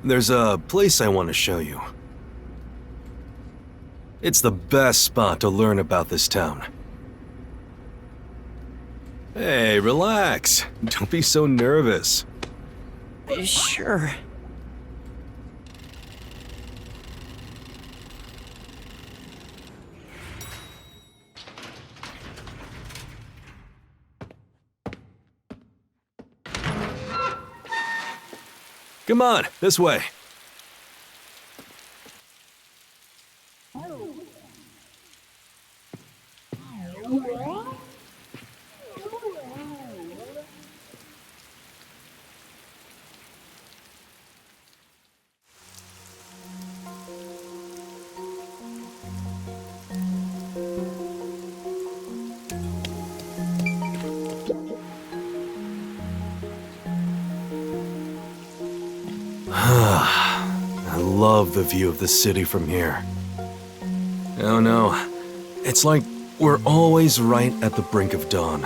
There's a place I want to show you. It's the best spot to learn about this town. Hey, relax. Don't be so nervous. Sure. Come on, this way. I love the view of the city from here. Oh no, it's like we're always right at the brink of dawn.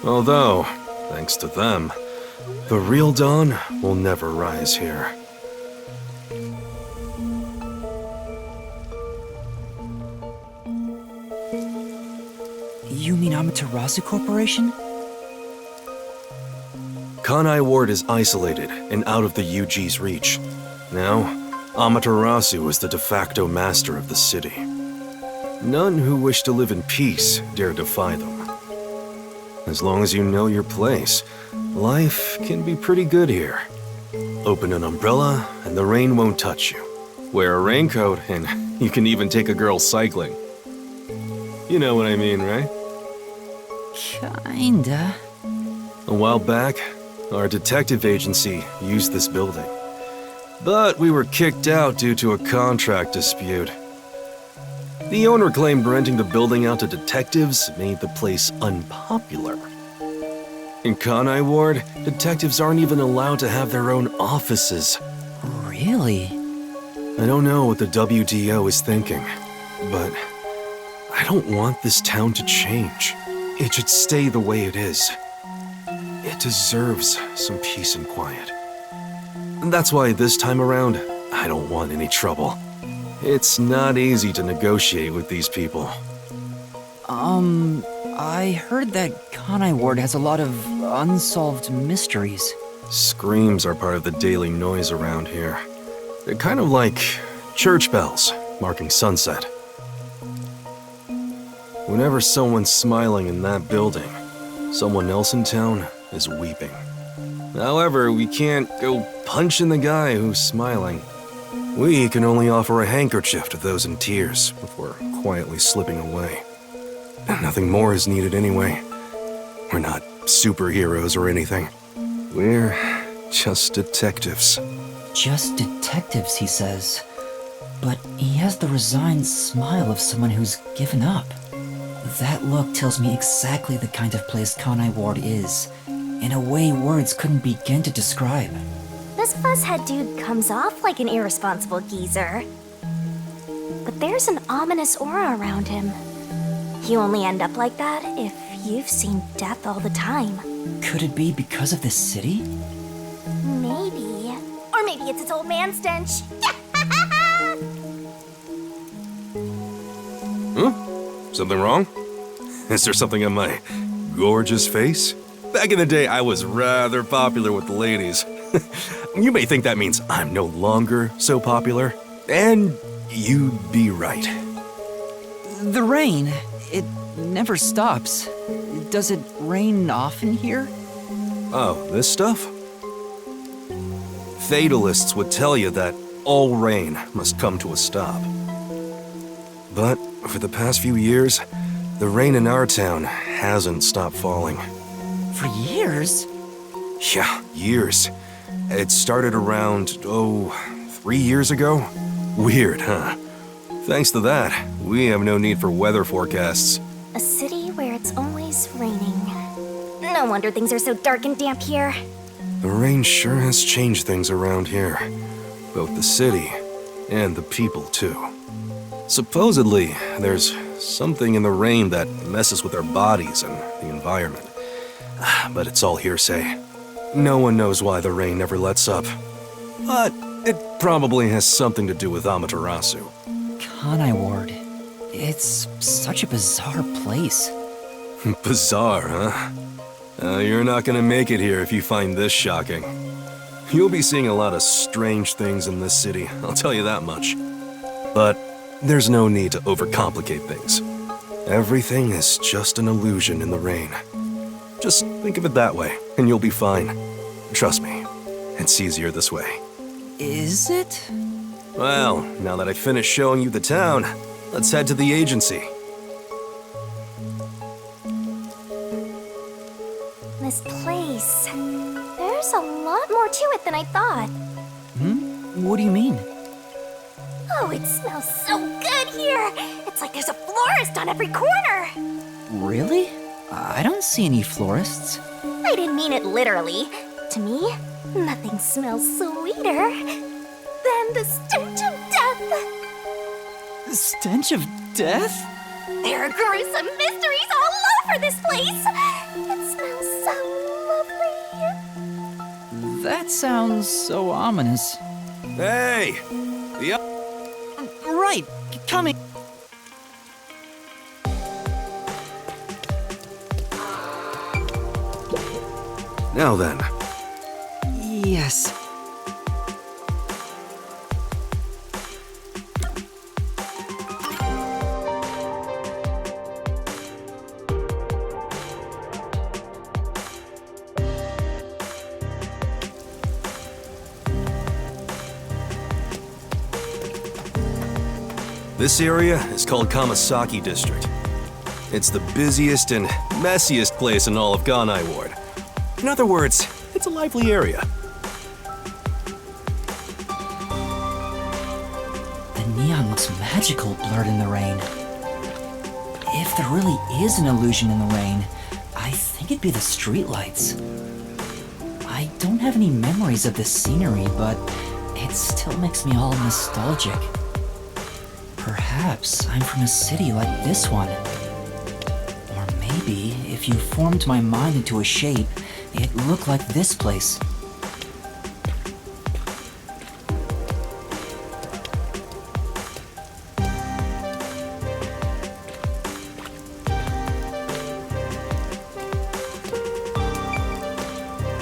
Although, thanks to them, the real dawn will never rise here. You mean Amaterasu Corporation? Kanai Ward is isolated and out of the UG's reach. Now, Amaterasu is the de facto master of the city. None who wish to live in peace dare defy them. As long as you know your place, life can be pretty good here. Open an umbrella and the rain won't touch you. Wear a raincoat and you can even take a girl cycling. You know what I mean, right? Kinda. A while back, our detective agency used this building. But we were kicked out due to a contract dispute. The owner claimed renting the building out to detectives made the place unpopular. In Kanai Ward, detectives aren't even allowed to have their own offices. Really? I don't know what the WDO is thinking, but I don't want this town to change. It should stay the way it is. It deserves some peace and quiet. And that's why this time around, I don't want any trouble. It's not easy to negotiate with these people. I heard that Kanai Ward has a lot of unsolved mysteries. Screams are part of the daily noise around here. They're kind of like church bells marking sunset. Whenever someone's smiling in that building, someone else in town is weeping. However, we can't go punching the guy who's smiling. We can only offer a handkerchief to those in tears before quietly slipping away. Nothing more is needed anyway. We're not superheroes or anything. We're just detectives. Just detectives, he says. But he has the resigned smile of someone who's given up. That look tells me exactly the kind of place Kanai Ward is, in a way words couldn't begin to describe. This fuzzhead dude comes off like an irresponsible geezer. But there's an ominous aura around him. You only end up like that if you've seen death all the time. Could it be because of this city? Maybe. Or maybe it's its old man stench. Something wrong? Is there something on my gorgeous face? Back in the day, I was rather popular with the ladies. You may think that means I'm no longer so popular, and you'd be right. The rain, it never stops. Does it rain often here? Oh, this stuff? Fatalists would tell you that all rain must come to a stop. But for the past few years, the rain in our town hasn't stopped falling. For years? Yeah, years. It started around, 3 years ago? Weird, huh? Thanks to that, we have no need for weather forecasts. A city where it's always raining. No wonder things are so dark and damp here. The rain sure has changed things around here. Both the city and the people, too. Supposedly, there's something in the rain that messes with our bodies and the environment. but it's all hearsay. No one knows why the rain never lets up. But it probably has something to do with Amaterasu. Kanai Ward. It's such a bizarre place. Bizarre, huh? You're not gonna make it here if you find this shocking. You'll be seeing a lot of strange things in this city, I'll tell you that much. But there's no need to overcomplicate things. Everything is just an illusion in the rain. Just think of it that way, and you'll be fine. Trust me, it's easier this way. Is it? Well, now that I've finished showing you the town, let's head to the agency. This place. There's a lot more to it than I thought. What do you mean? Oh, it smells so good here! It's like there's a florist on every corner! Really? I don't see any florists. I didn't mean it literally. To me, nothing smells sweeter than the stench of death! The stench of death? There are gruesome mysteries all over this place! It smells so lovely! That sounds so ominous. Hey! Right, coming. Now then. Yes. This area is called Kamasaki District. It's the busiest and messiest place in all of Ganai Ward. In other words, it's a lively area. The neon looks magical blurred in the rain. If there really is an illusion in the rain, I think it'd be the streetlights. I don't have any memories of this scenery, but it still makes me all nostalgic. Perhaps I'm from a city like this one. Or maybe, if you formed my mind into a shape, it looked like this place.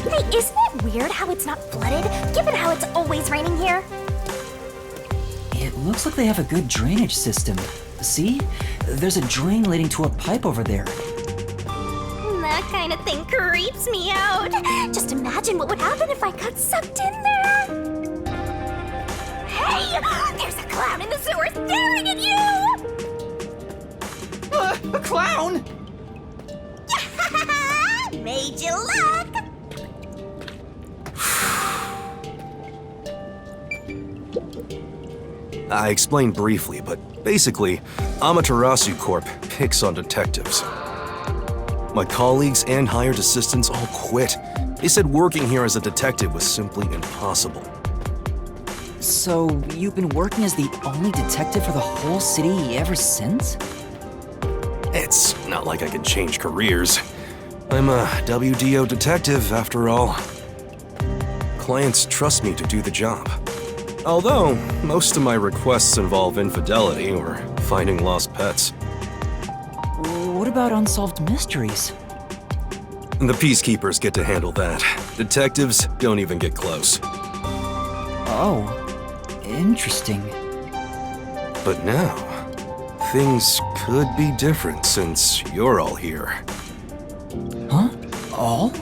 Hey, isn't it weird how it's not flooded, given how it's always raining here? It looks like they have a good drainage system. See? There's a drain leading to a pipe over there. That kind of thing creeps me out. Just imagine what would happen if I got sucked in there. Hey! There's a clown in the sewer staring at you! A clown? Made you look! I explained briefly, but basically, Amaterasu Corp picks on detectives. My colleagues and hired assistants all quit. They said working here as a detective was simply impossible. So, you've been working as the only detective for the whole city ever since? It's not like I can change careers. I'm a WDO detective, after all. Clients trust me to do the job. Although, most of my requests involve infidelity or finding lost pets. What about unsolved mysteries? The peacekeepers get to handle that. Detectives don't even get close. Oh, interesting. But now, things could be different since you're all here. Huh? All?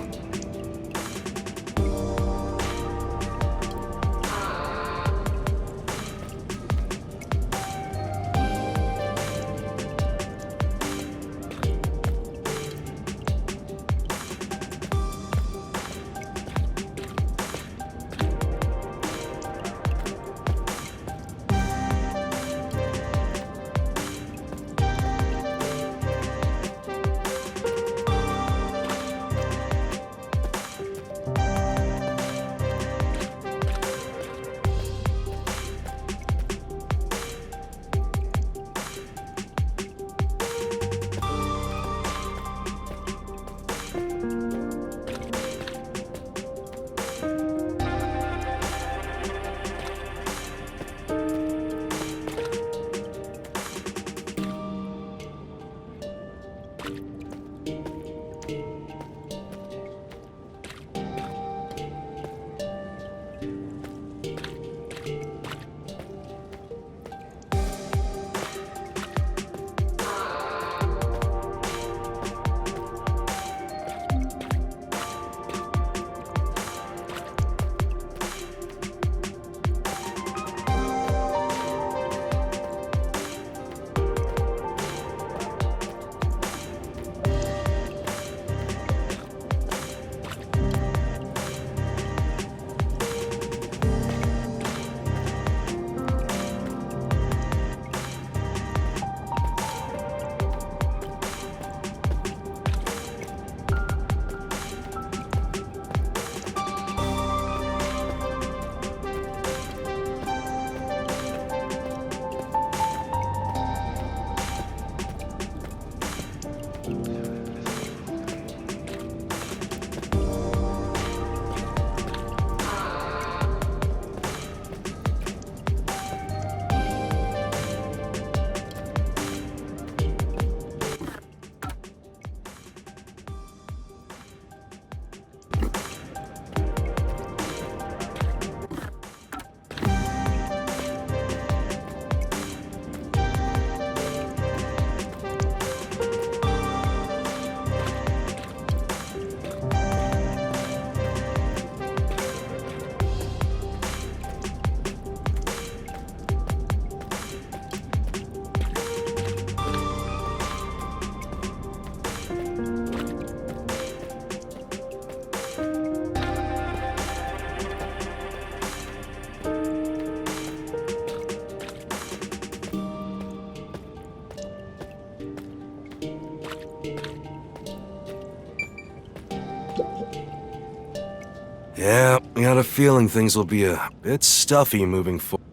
Yeah, I got a feeling things will be a bit stuffy moving forward.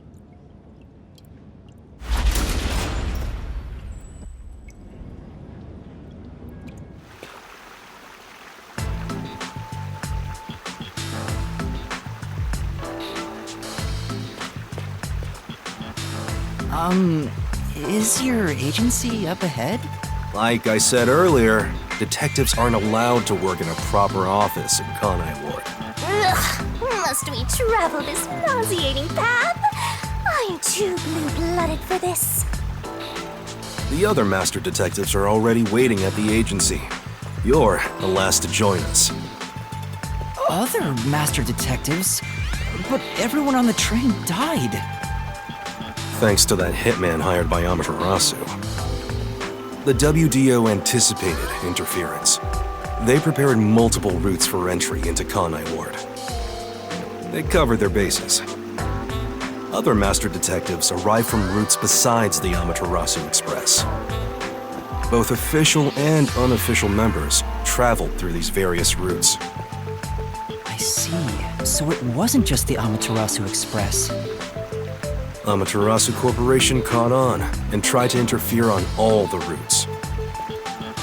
Is your agency up ahead? Like I said earlier, detectives aren't allowed to work in a proper office in Kanai Ward. Ugh, must we travel this nauseating path? I'm too blue-blooded for this. The other master detectives are already waiting at the agency. You're the last to join us. Other master detectives? But everyone on the train died. Thanks to that hitman hired by Amaterasu. The WDO anticipated interference. They prepared multiple routes for entry into Kanai Ward. They covered their bases. Other master detectives arrived from routes besides the Amaterasu Express. Both official and unofficial members traveled through these various routes. I see. So it wasn't just the Amaterasu Express. Amaterasu Corporation caught on and tried to interfere on all the routes.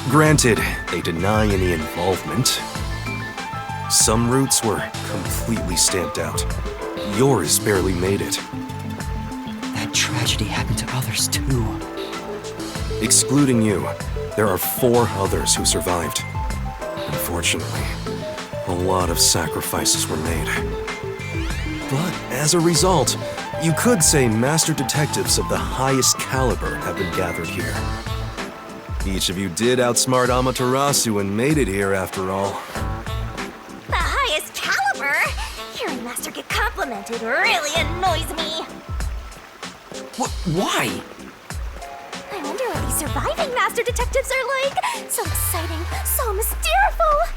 Granted, they deny any involvement. Some routes were completely stamped out. Yours barely made it. That tragedy happened to others too. Excluding you, there are 4 others who survived. Unfortunately, a lot of sacrifices were made. But as a result, you could say master detectives of the highest caliber have been gathered here. Each of you did outsmart Amaterasu and made it here after all. The highest caliber? Hearing Master get complimented really annoys me. Why? I wonder what these surviving Master Detectives are like. So exciting, so mysteriful.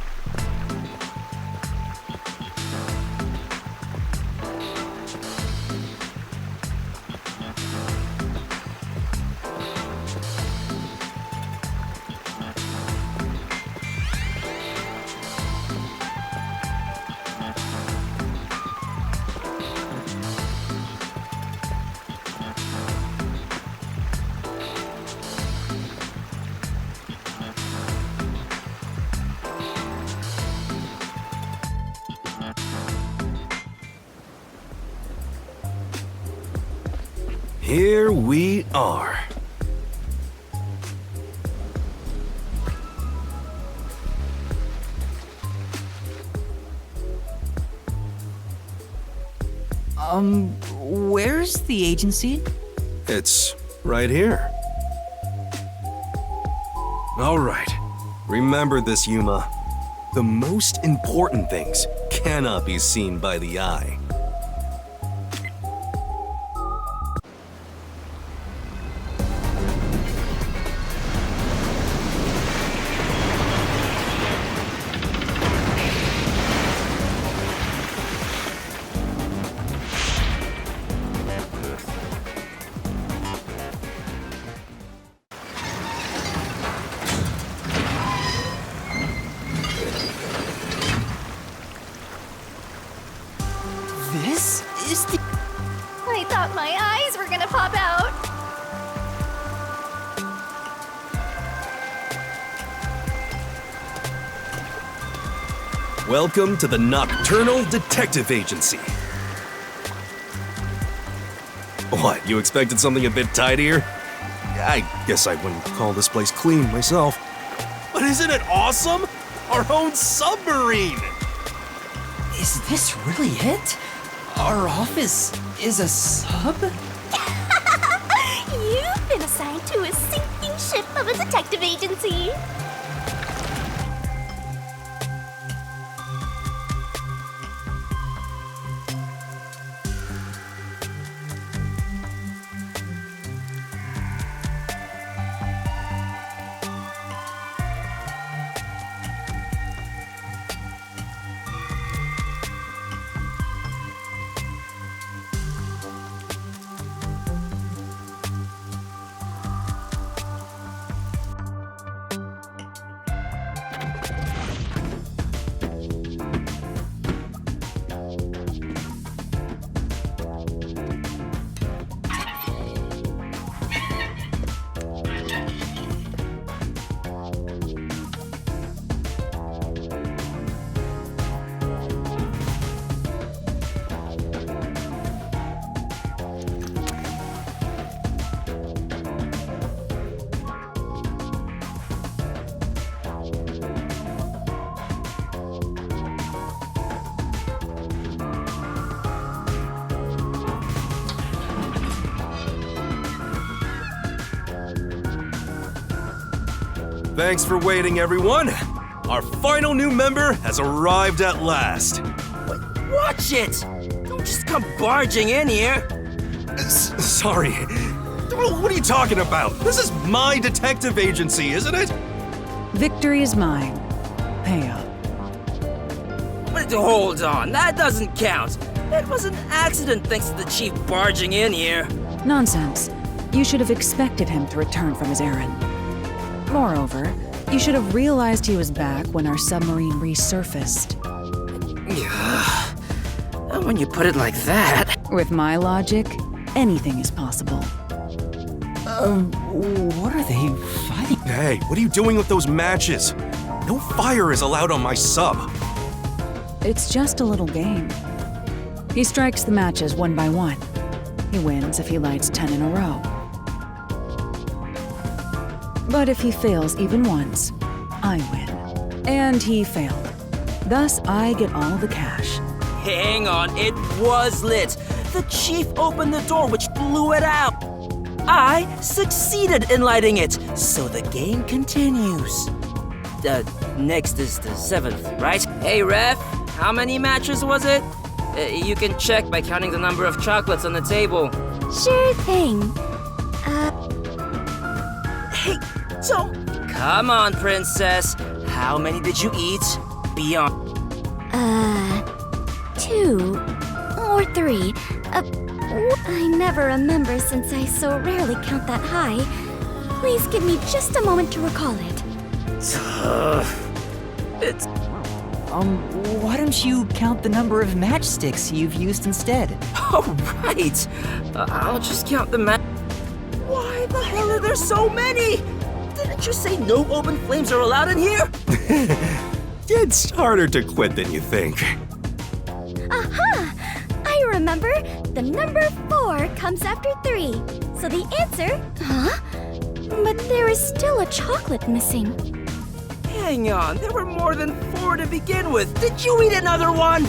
Here we are. Where's the agency? It's right here. All right. Remember this, Yuma. The most important things cannot be seen by the eye. This is the... I thought my eyes were gonna pop out. Welcome to the Nocturnal Detective Agency. What, you expected something a bit tidier? I guess I wouldn't call this place clean myself. But isn't it awesome? Our own submarine! Is this really it? Our office is a sub? You've been assigned to a sinking ship of a detective agency. Thanks for waiting, everyone. Our final new member has arrived at last. Watch it! Don't just come barging in here. Sorry. What are you talking about? This is my detective agency, isn't it? Victory is mine. Pay up. But hold on, that doesn't count. It was an accident thanks to the chief barging in here. Nonsense. You should have expected him to return from his errand. Moreover, you should have realized he was back when our submarine resurfaced. When you put it like that. With my logic, anything is possible. What are they fighting? Hey, what are you doing with those matches? No fire is allowed on my sub. It's just a little game. He strikes the matches one by one. He wins if he lights 10 in a row. But if he fails even once, I win. And he failed. Thus, I get all the cash. Hang on, it was lit. The chief opened the door, which blew it out. I succeeded in lighting it, so the game continues. Next is the 7th, right? Hey, ref, how many matches was it? You can check by counting the number of chocolates on the table. Sure thing. Hey, don't... Come on, princess. How many did you eat? Beyond... 2 or 3. I never remember since I so rarely count that high. Please give me just a moment to recall it. It's... Why don't you count the number of matchsticks you've used instead? Oh, right. I'll just count the Why the hell are there so many? Didn't you say no open flames are allowed in here? It's harder to quit than you think. Aha! I remember. The number 4 comes after 3. So the answer... Huh? But there is still a chocolate missing. Hang on, there were more than 4 to begin with. Did you eat another one?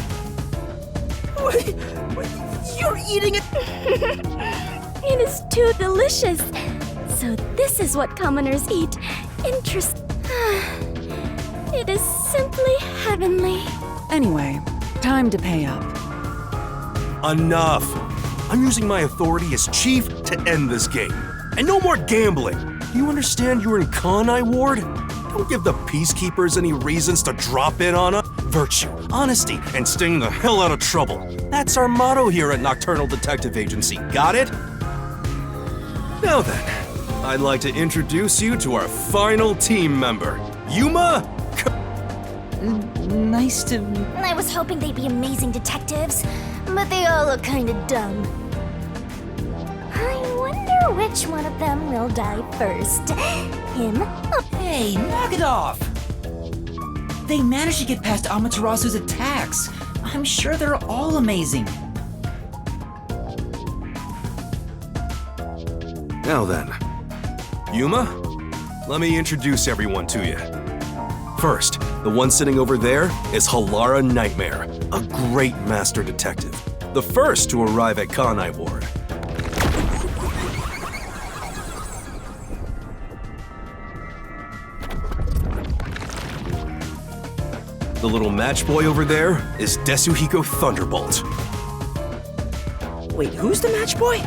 Wait, you're eating it? It is too delicious. So this is what commoners eat. It is simply heavenly. Anyway, time to pay up. Enough! I'm using my authority as chief to end this game. And no more gambling! Do you understand you're in Kanai Ward? Don't give the peacekeepers any reasons to drop in on us. Virtue, honesty, and staying the hell out of trouble. That's our motto here at Nocturnal Detective Agency, got it? Now then, I'd like to introduce you to our final team member, Yuma. Nice to... I was hoping they'd be amazing detectives, but they all look kinda dumb. I wonder which one of them will die first. Him? Hey, knock it off! They managed to get past Amaterasu's attacks. I'm sure they're all amazing. Now then, Yuma, let me introduce everyone to you. First, the one sitting over there is Halara Nightmare, a great master detective. The first to arrive at Kanai Ward. The little match boy over there is Desuhiko Thunderbolt. Wait, who's the match boy?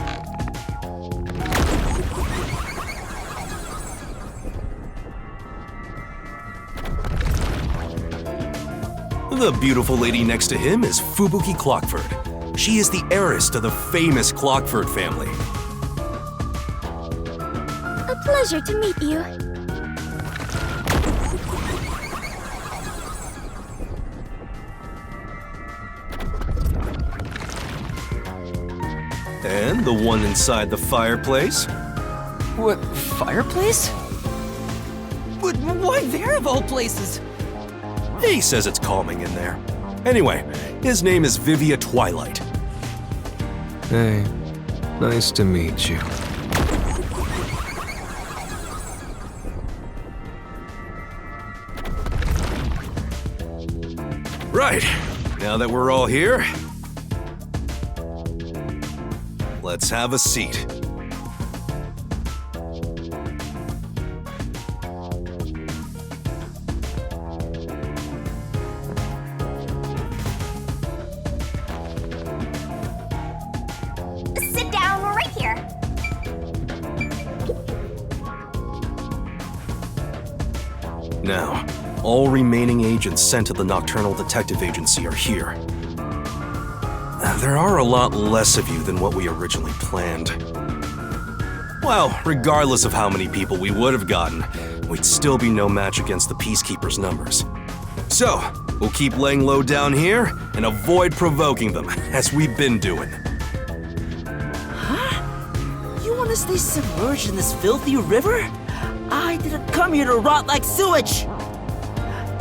The beautiful lady next to him is Fubuki Clockford. She is the heiress to the famous Clockford family. A pleasure to meet you. And the one inside the fireplace? What, fireplace? But why there of all places? He says it's calming in there. Anyway, his name is Vivia Twilight. Hey, nice to meet you. Right, now that we're all here, let's have a seat. Now, all remaining agents sent to the Nocturnal Detective Agency are here. There are a lot less of you than what we originally planned. Well, regardless of how many people we would have gotten, we'd still be no match against the Peacekeepers' numbers. So, we'll keep laying low down here and avoid provoking them, as we've been doing. You want to stay submerged in this filthy river? I didn't come here to rot like sewage.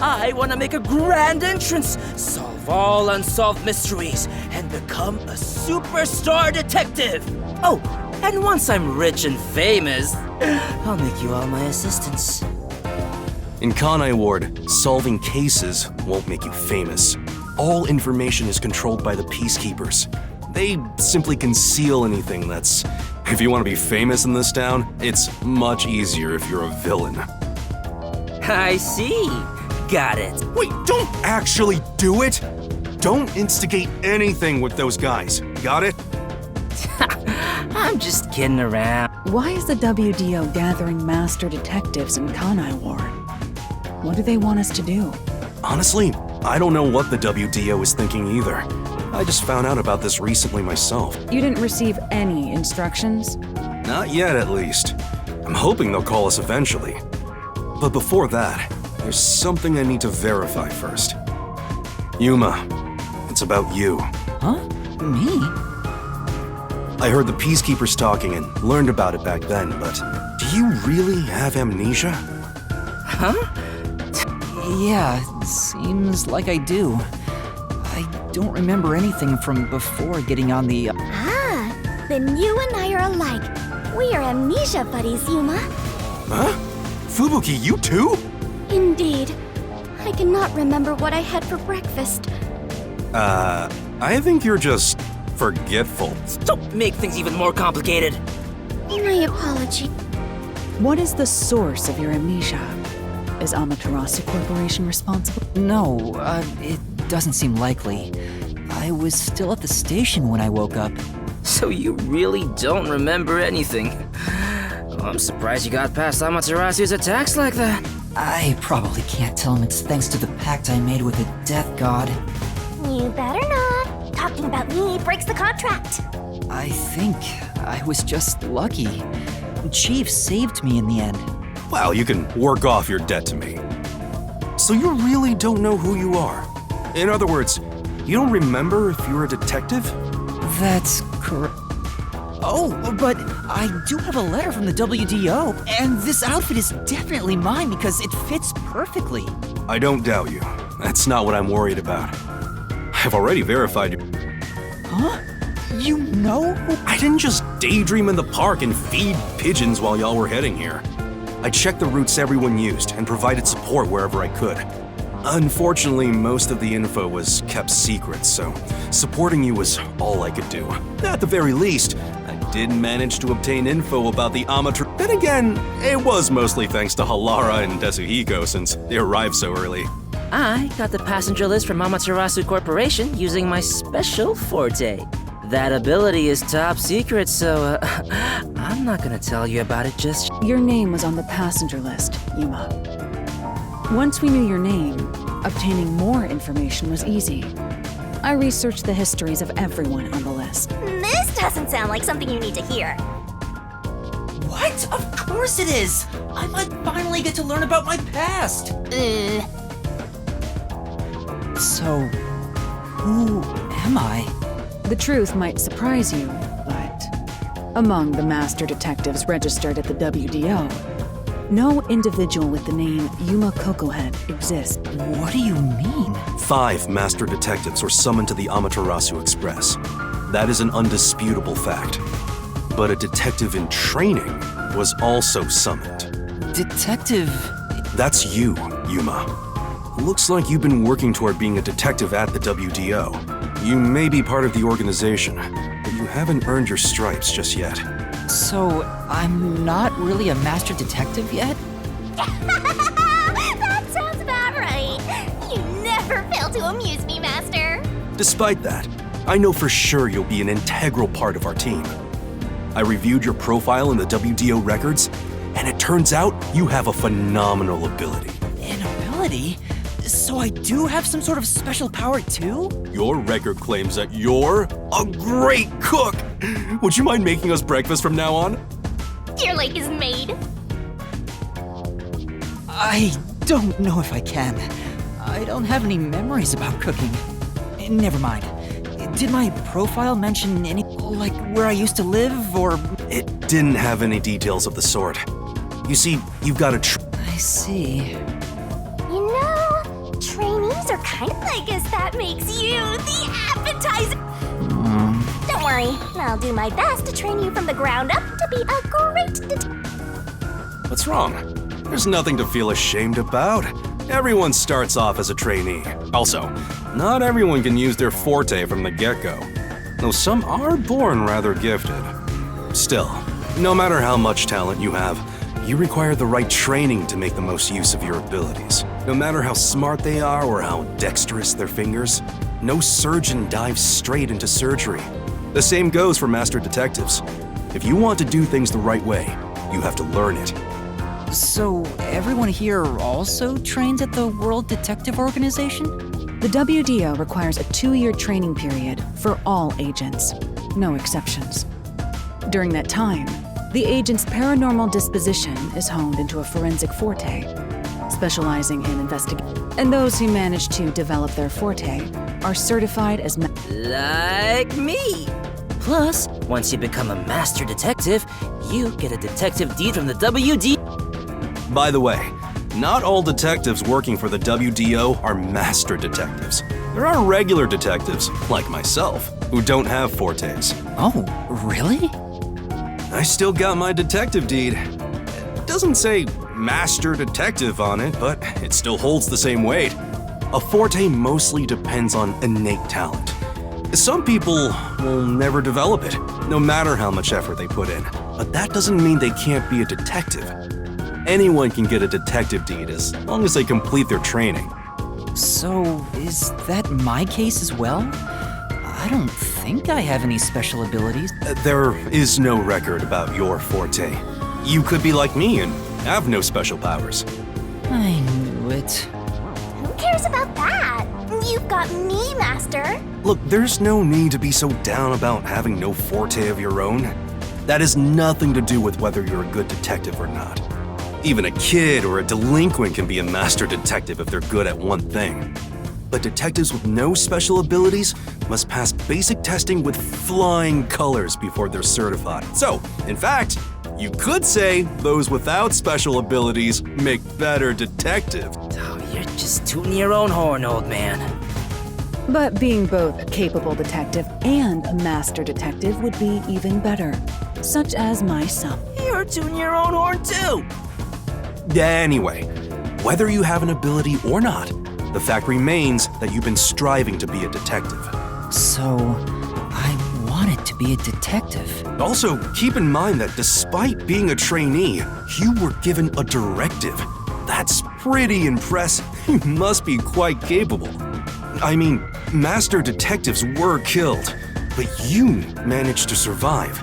I want to make a grand entrance, solve all unsolved mysteries, and become a superstar detective. Oh, and once I'm rich and famous, I'll make you all my assistants. In Kanai Ward, solving cases won't make you famous. All information is controlled by the Peacekeepers. They simply conceal anything that's... If you want to be famous in this town, it's much easier if you're a villain. I see. Got it. Wait, don't actually do it! Don't instigate anything with those guys. Got it? I'm just kidding around. Why is the WDO gathering master detectives in Kanai Ward? What do they want us to do? Honestly, I don't know what the WDO is thinking either. I just found out about this recently myself. You didn't receive any instructions? Not yet, at least. I'm hoping they'll call us eventually. But before that, there's something I need to verify first. Yuma, it's about you. Huh? Me? I heard the Peacekeepers talking and learned about it back then, but do you really have amnesia? Huh? Yeah, seems like I do. I don't remember anything from before getting on the... Ah, then you and I are alike. We are amnesia buddies, Yuma. Huh? Fubuki, you too? Indeed. I cannot remember what I had for breakfast. I think you're just forgetful. Don't make things even more complicated. My apology. What is the source of your amnesia? Is Amaterasu Corporation responsible? No, it doesn't seem likely. I was still at the station when I woke up. So you really don't remember anything. Well, I'm surprised you got past Amaterasu's attacks like that. I probably can't tell him it's thanks to the pact I made with the Death God. You better not. Talking about me breaks the contract. I think I was just lucky. Chief saved me in the end. Well, you can work off your debt to me. So you really don't know who you are? In other words, you don't remember if you're a detective? That's correct. Oh, but I do have a letter from the WDO, and this outfit is definitely mine because it fits perfectly. I don't doubt you. That's not what I'm worried about. I've already verified you. Huh? You know? I didn't just daydream in the park and feed pigeons while y'all were heading here. I checked the routes everyone used and provided support wherever I could. Unfortunately, most of the info was kept secret, so supporting you was all I could do. At the very least, I did manage to obtain info about the Amaterasu. Then again, it was mostly thanks to Halara and Tetsuhiko since they arrived so early. I got the passenger list from Amaterasu Corporation using my special forte. That ability is top secret, so I'm not gonna tell you about it just... Your name was on the passenger list, Yuma. Once we knew your name, obtaining more information was easy. I researched the histories of everyone on the list. This doesn't sound like something you need to hear. What? Of course it is! I might finally get to learn about my past! So, who am I? The truth might surprise you, but among the master detectives registered at the WDO, no individual with the name Yuma Kokohead exists. What do you mean? 5 master detectives were summoned to the Amaterasu Express. That is an undisputable fact. But a detective in training was also summoned. Detective... That's you, Yuma. Looks like you've been working toward being a detective at the WDO. You may be part of the organization, but you haven't earned your stripes just yet. So, I'm not really a master detective yet? That sounds about right. You never fail to amuse me, Master. Despite that, I know for sure you'll be an integral part of our team. I reviewed your profile in the WDO records, and it turns out you have a phenomenal ability. An ability? So I do have some sort of special power too? Your record claims that you're a great cook. Would you mind making us breakfast from now on? Your lake is made. I don't know if I can. I don't have any memories about cooking. Never mind. Did my profile mention any, like, where I used to live, or...? It didn't have any details of the sort. You see, you've got a I see. You know, trainees are kind of like us. That makes you the appetizer. Don't worry, I'll do my best to train you from the ground up to be a great detective. What's wrong? There's nothing to feel ashamed about. Everyone starts off as a trainee. Also, not everyone can use their forte from the get-go, though some are born rather gifted. Still, no matter how much talent you have, you require the right training to make the most use of your abilities. No matter how smart they are or how dexterous their fingers, no surgeon dives straight into surgery. The same goes for master detectives. If you want to do things the right way, you have to learn it. So, everyone here also trains at the World Detective Organization? The WDO requires a 2-year training period for all agents, no exceptions. During that time, the agent's paranormal disposition is honed into a forensic forte, specializing in investigation. And those who manage to develop their forte are certified as Like me! Plus, once you become a master detective, you get a detective deed from the WD. By the way, not all detectives working for the WDO are master detectives. There are regular detectives, like myself, who don't have fortes. Oh, really? I still got my detective deed. It doesn't say master detective on it, but it still holds the same weight. A forte mostly depends on innate talent. Some people will never develop it, no matter how much effort they put in. But that doesn't mean they can't be a detective. Anyone can get a detective deed as long as they complete their training. So, is that my case as well? I don't think I have any special abilities. There is no record about your forte. You could be like me and have no special powers. I knew it. Who cares about that? You've got me, Master. Look, there's no need to be so down about having no forte of your own. That has nothing to do with whether you're a good detective or not. Even a kid or a delinquent can be a master detective if they're good at one thing. But detectives with no special abilities must pass basic testing with flying colors before they're certified. So, in fact, you could say those without special abilities make better detectives. Oh, you're just tooting your own horn, old man. But being both a capable detective and a master detective would be even better, such as myself. You're tooting your own horn too. Anyway, whether you have an ability or not, the fact remains that you've been striving to be a detective. So, I wanted to be a detective. Also, keep in mind that despite being a trainee, you were given a directive. That's pretty impressive. You must be quite capable. I mean, master detectives were killed, but you managed to survive.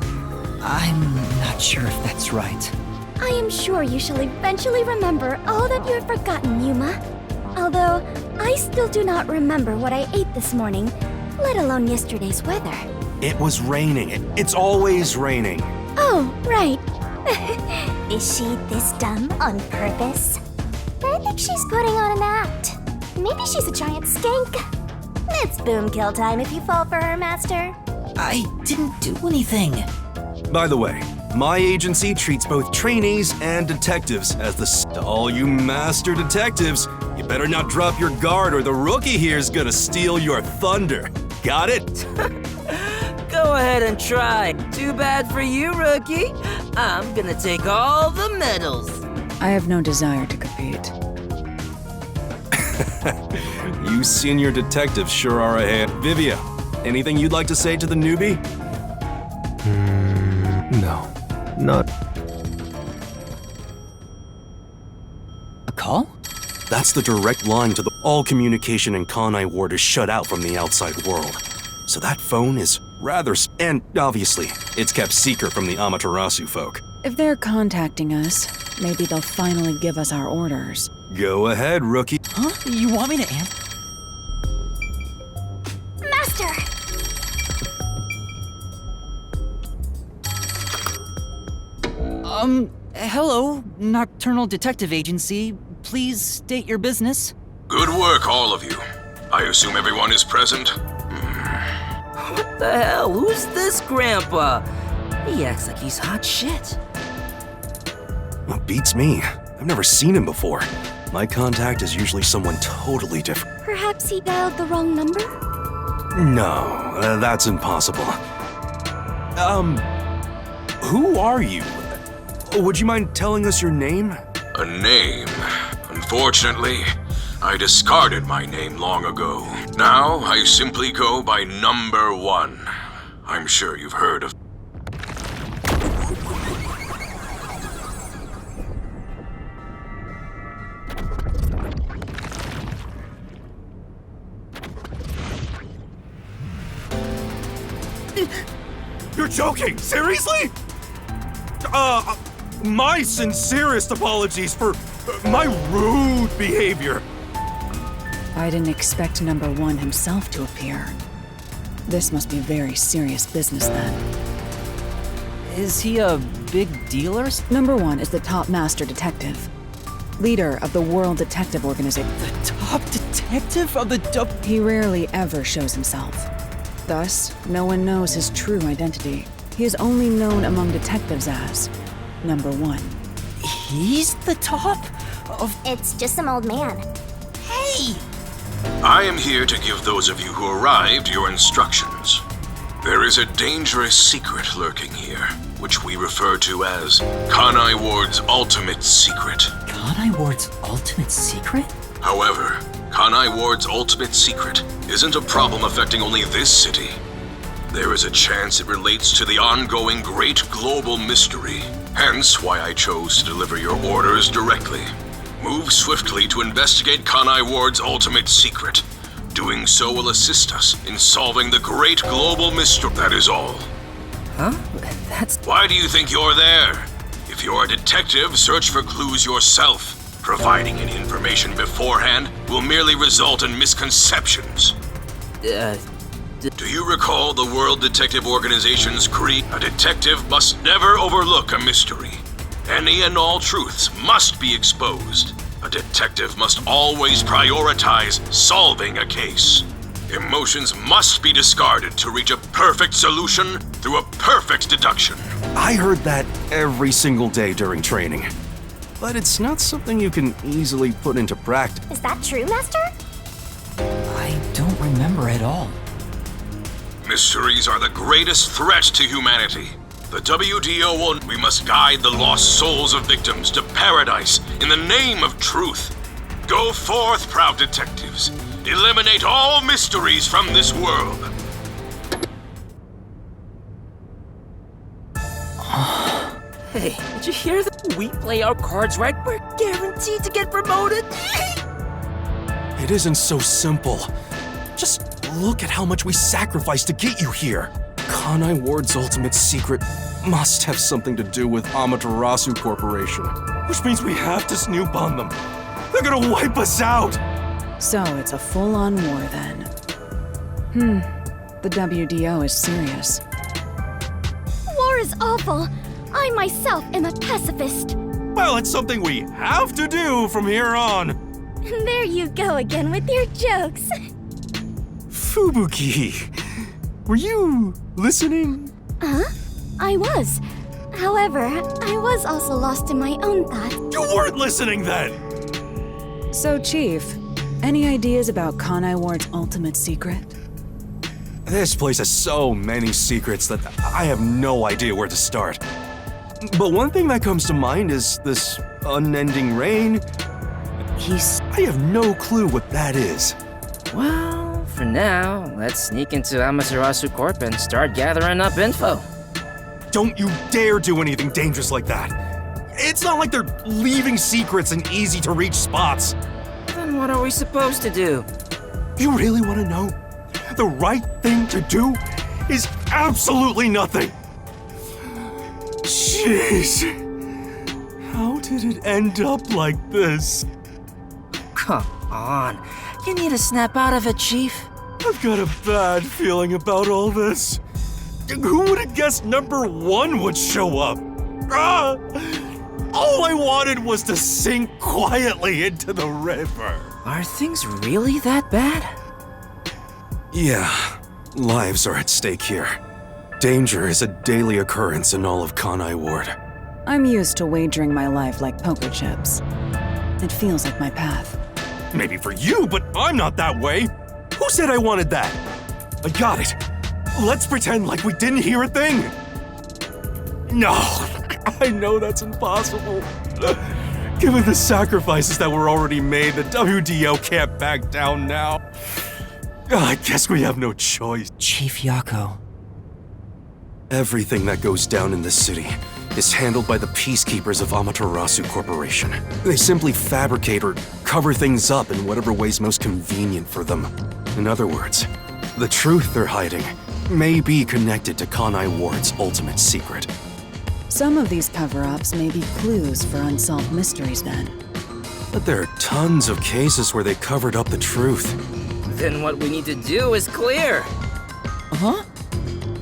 I'm not sure if that's right. I am sure you shall eventually remember all that you have forgotten, Yuma. Although, I still do not remember what I ate this morning, let alone yesterday's weather. It was raining. It's always raining. Oh, right. Is she this dumb on purpose? I think she's putting on an act. Maybe she's a giant skank. It's boom kill time if you fall for her, Master. I didn't do anything. By the way, my agency treats both trainees and detectives as to all you master detectives. You better not drop your guard or the rookie here's gonna steal your thunder. Got it? Go ahead and try. Too bad for you, rookie. I'm gonna take all the medals. I have no desire to compete. You senior detectives sure are ahead. Vivia, anything you'd like to say to the newbie? No, not. A call? That's the direct line to the all communication in Kanai Ward is shut out from the outside world. So that phone is rather and obviously, it's kept secret from the Amaterasu folk. If they're contacting us, maybe they'll finally give us our orders. Go ahead, rookie. Huh? You want me to answer? Master! Hello, Nocturnal Detective Agency. Please state your business. Good work, all of you. I assume everyone is present? What the hell? Who's this grandpa? He acts like he's hot shit. Well, beats me. I've never seen him before. My contact is usually someone totally different. Perhaps he dialed the wrong number? No, that's impossible. Who are you? Would you mind telling us your name? A name? Unfortunately, I discarded my name long ago. Now, I simply go by Number 1. I'm sure you've heard of... You're joking! Seriously? My sincerest apologies for my rude behavior. I didn't expect number 1 himself to appear. This must be very serious business then. Is he a big deal or Number 1 is the top master detective, leader of the World Detective Organization. the top detective of the He rarely ever shows himself. Thus, no one knows his true identity. He is only known among detectives as Number 1. He's the top of... It's just some old man. Hey! I am here to give those of you who arrived your instructions. There is a dangerous secret lurking here, which we refer to as Kanai Ward's ultimate secret. Kanai Ward's ultimate secret? However, Kanai Ward's ultimate secret isn't a problem affecting only this city. There is a chance it relates to the ongoing great global mystery, hence why I chose to deliver your orders directly. Move swiftly to investigate Kanai Ward's ultimate secret. Doing so will assist us in solving the great global mystery. That is all. Huh? That's... Why do you think you're there? If you're a detective, search for clues yourself. Providing any information beforehand will merely result in misconceptions. Do you recall the World Detective Organization's creed? A detective must never overlook a mystery. Any and all truths must be exposed. A detective must always prioritize solving a case. Emotions must be discarded to reach a perfect solution through a perfect deduction. I heard that every single day during training. But it's not something you can easily put into practice. Is that true, Master? I don't remember at all. Mysteries are the greatest threat to humanity. The WDO will... We must guide the lost souls of victims to paradise in the name of truth. Go forth, proud detectives. Eliminate all mysteries from this world. Hey, did you hear that? We play our cards right, we're guaranteed to get promoted. It isn't so simple. Just look at how much we sacrificed to get you here. Kanai Ward's ultimate secret must have something to do with Amaterasu Corporation, which means we have to snoop on them. They're gonna wipe us out! So it's a full-on war then. The WDO is serious. War is awful. I myself am a pacifist. Well, it's something we have to do from here on. There you go again with your jokes. Fubuki, were you listening? I was. However, I was also lost in my own thoughts. You weren't listening then! So, Chief, any ideas about Kanai Ward's ultimate secret? This place has so many secrets that I have no idea where to start. But one thing that comes to mind is this unending rain. I have no clue what that is. Well, for now, let's sneak into Amaterasu Corp and start gathering up info. Don't you dare do anything dangerous like that. It's not like they're leaving secrets in easy-to-reach spots. Then what are we supposed to do? You really want to know? The right thing to do is absolutely nothing. Jeez. How did it end up like this? Come on. You need to snap out of it, Chief. I've got a bad feeling about all this. Who would have guessed number 1 would show up? Ah! All I wanted was to sink quietly into the river. Are things really that bad? Yeah, lives are at stake here. Danger is a daily occurrence in all of Kanai Ward. I'm used to wagering my life like poker chips. It feels like my path. Maybe for you, but I'm not that way. Who said I wanted that? I got it. Let's pretend like we didn't hear a thing. No, I know that's impossible. Given the sacrifices that were already made, the WDO can't back down now. I guess we have no choice. Chief Yako. Everything that goes down in this city is handled by the peacekeepers of Amaterasu Corporation. They simply fabricate or cover things up in whatever way's most convenient for them. In other words, the truth they're hiding may be connected to Kanai Ward's ultimate secret. Some of these cover-ups may be clues for unsolved mysteries then. But there are tons of cases where they covered up the truth. Then what we need to do is clear. Huh?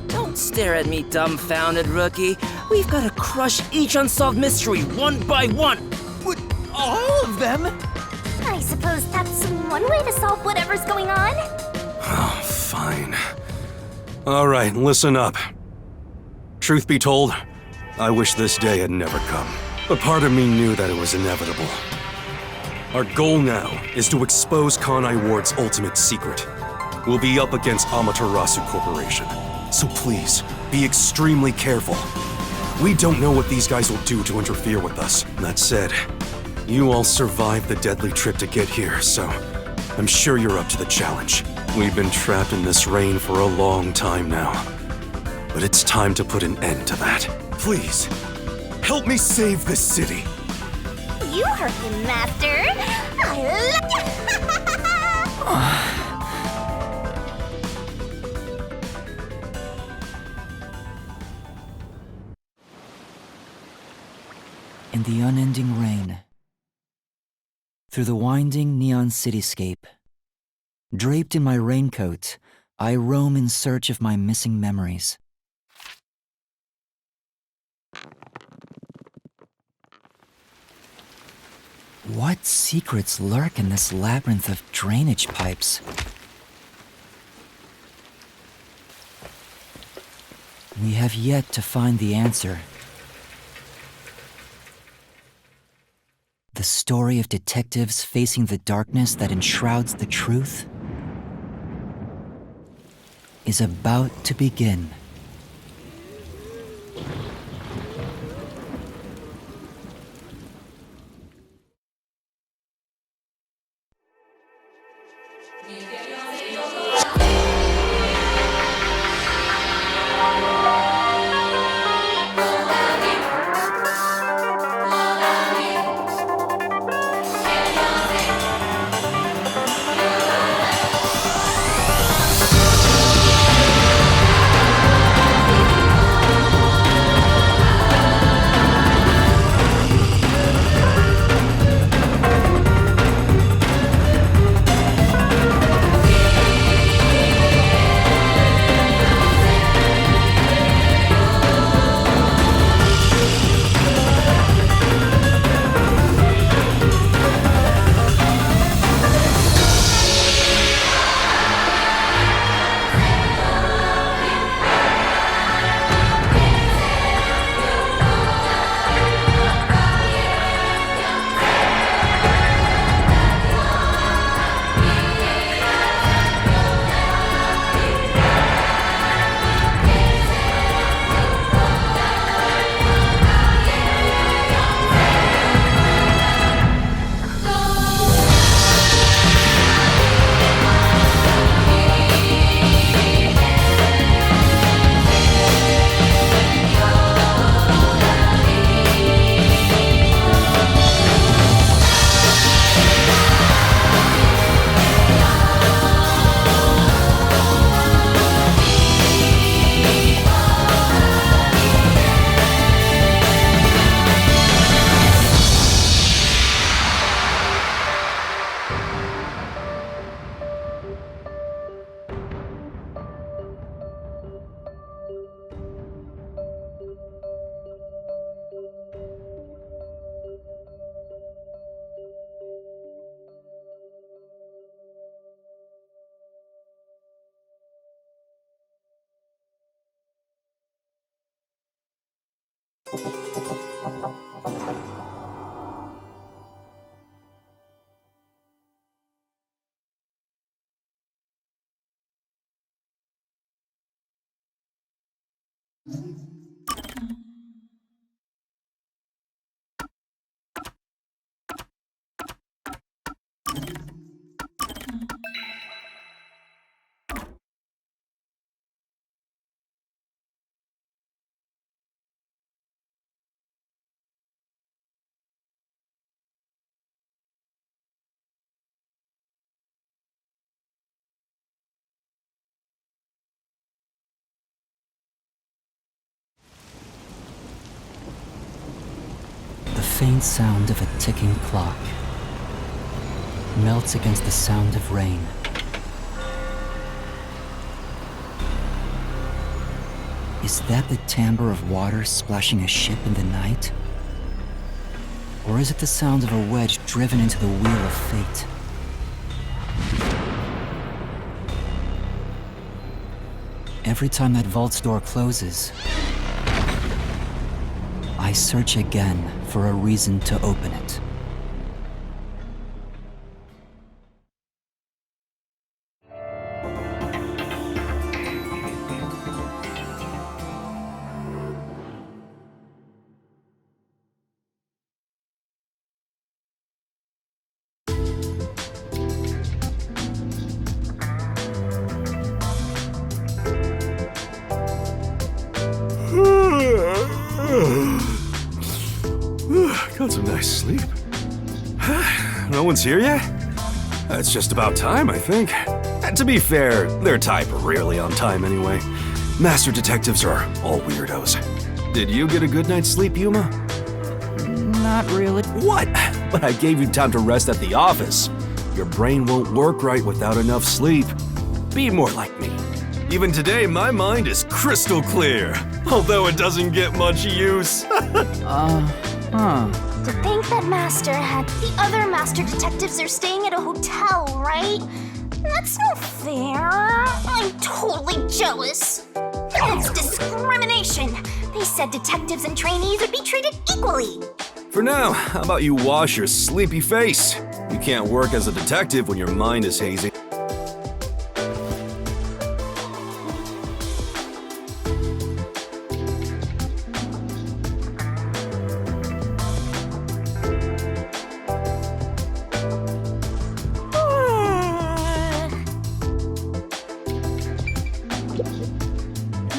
Don't stare at me, dumbfounded rookie. We've got to crush each unsolved mystery one by one. What? All of them? I suppose that's one way to solve whatever's going on. Oh, fine. All right, listen up. Truth be told, I wish this day had never come. A part of me knew that it was inevitable. Our goal now is to expose Kanai Ward's ultimate secret. We'll be up against Amaterasu Corporation, so please, be extremely careful. We don't know what these guys will do to interfere with us. That said, you all survived the deadly trip to get here, so I'm sure you're up to the challenge. We've been trapped in this rain for a long time now, but it's time to put an end to that. Please, help me save this city. You heard him, Master. I In the unending rain, through the winding neon cityscape, draped in my raincoat, I roam in search of my missing memories. What secrets lurk in this labyrinth of drainage pipes? We have yet to find the answer. The story of detectives facing the darkness that enshrouds the truth is about to begin. The faint sound of a ticking clock melts against the sound of rain. Is that the timbre of water splashing a ship in the night? Or is it the sound of a wedge driven into the wheel of fate? Every time that vault's door closes, I search again for a reason to open it. Got some nice sleep. No one's here yet? It's just about time, I think. And to be fair, their type are rarely on time anyway. Master detectives are all weirdos. Did you get a good night's sleep, Yuma? Not really. What? But I gave you time to rest at the office. Your brain won't work right without enough sleep. Be more like me. Even today, my mind is crystal clear, although it doesn't get much use. To think that Master had the other Master Detectives are staying at a hotel, right? That's no fair. I'm totally jealous. That's discrimination. They said detectives and trainees would be treated equally. For now, how about you wash your sleepy face? You can't work as a detective when your mind is hazy.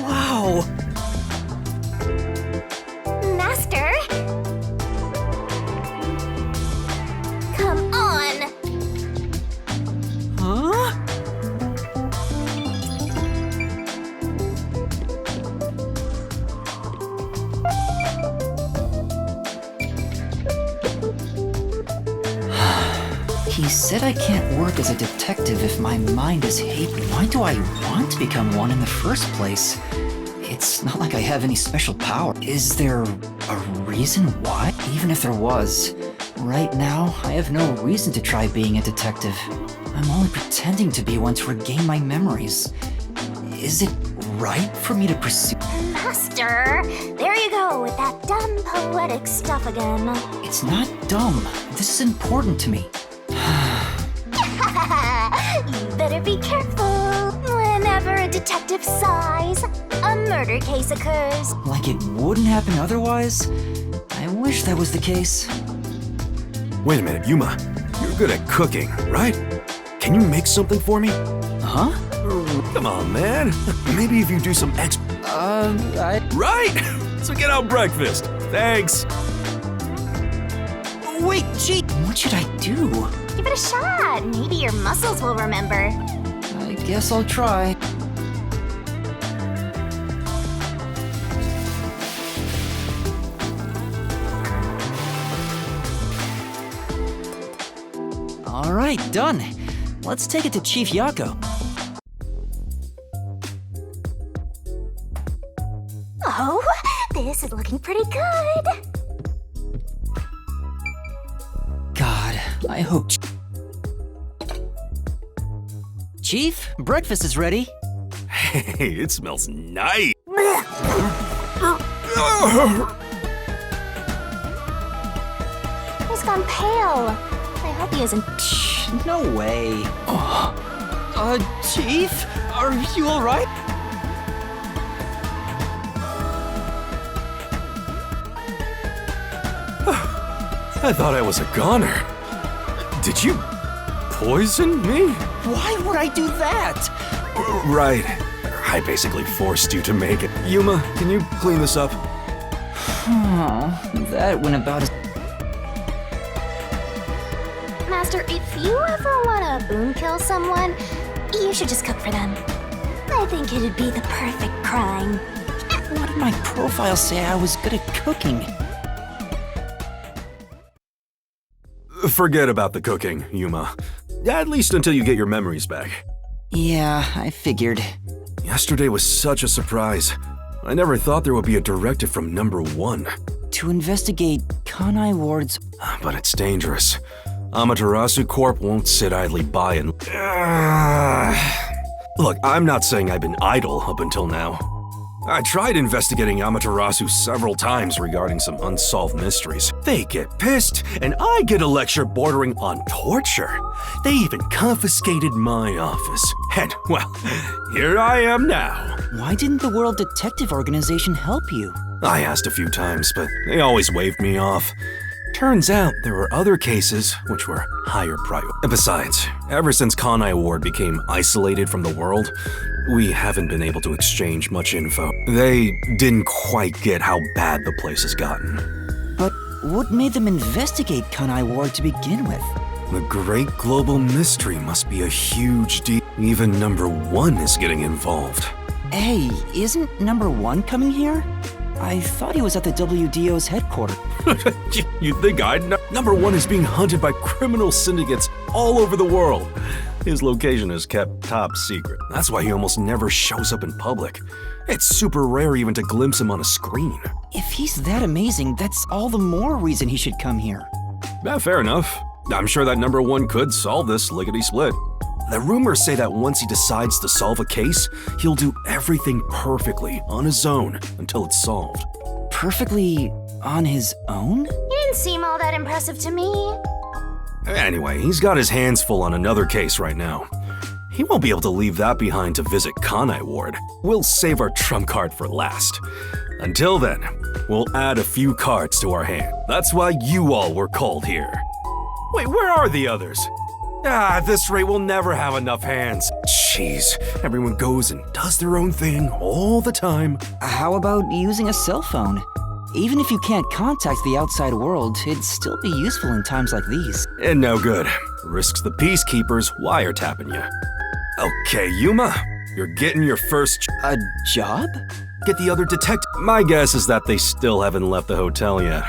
Wow! Master? Come on. Huh? He said I can't work as a detective if my mind is hate. Why do I want to become one in the first place? It's not like I have any special power. Is there a reason why? Even if there was, right now, I have no reason to try being a detective. I'm only pretending to be one to regain my memories. Is it right for me to pursue? Master, there you go with that dumb poetic stuff again. It's not dumb. This is important to me. You better be careful. Whenever a detective sighs, a murder case occurs. Like it wouldn't happen otherwise? I wish that was the case. Wait a minute, Yuma. You're good at cooking, right? Can you make something for me? Huh? Come on, man. Maybe if you do some Right! So get out breakfast. Thanks. Wait, gee, what should I do? Give it a shot. Maybe your muscles will remember. I guess I'll try. All right, done. Let's take it to Chief Yako. Oh, this is looking pretty good. God, I hope... Chief, breakfast is ready. Hey, it smells nice. pale. I hope he isn't. No way. Chief? Are you alright? I thought I was a goner. Did you poison me? Why would I do that? Right. I basically forced you to make it. Yuma, can you clean this up? Oh, that went about as... Master, if you ever want to boom kill someone, you should just cook for them. I think it'd be the perfect crime. What did my profile say I was good at cooking? Forget about the cooking, Yuma. At least until you get your memories back. Yeah, I figured. Yesterday was such a surprise. I never thought there would be a directive from number 1. To investigate Kanai Ward's... But it's dangerous. Amaterasu Corp won't sit idly by and... Look, I'm not saying I've been idle up until now. I tried investigating Amaterasu several times regarding some unsolved mysteries. They get pissed, and I get a lecture bordering on torture. They even confiscated my office. And, well, here I am now. Why didn't the World Detective Organization help you? I asked a few times, but they always waved me off. Turns out there were other cases which were higher priority. Besides, ever since Kanai Ward became isolated from the world, we haven't been able to exchange much info. They didn't quite get how bad the place has gotten. But what made them investigate Kanai Ward to begin with? The great global mystery must be a huge deal. Even number 1 is getting involved. Hey, isn't number 1 coming here? I thought he was at the WDO's headquarters. You'd think I'd know. Number 1 is being hunted by criminal syndicates all over the world. His location is kept top secret. That's why he almost never shows up in public. It's super rare even to glimpse him on a screen. If he's that amazing, that's all the more reason he should come here. Fair enough. I'm sure that number 1 could solve this lickety-split. The rumors say that once he decides to solve a case, he'll do everything perfectly on his own until it's solved. Perfectly on his own? You didn't seem all that impressive to me. Anyway, he's got his hands full on another case right now. He won't be able to leave that behind to visit Kanai Ward. We'll save our trump card for last. Until then, we'll add a few cards to our hand. That's why you all were called here. Wait, where are the others? At this rate, we'll never have enough hands. Jeez, everyone goes and does their own thing all the time. How about using a cell phone? Even if you can't contact the outside world, it'd still be useful in times like these. And no good. Risks the peacekeepers wiretapping you. Okay, Yuma, you're getting your first A job? Get the other detective. My guess is that they still haven't left the hotel yet.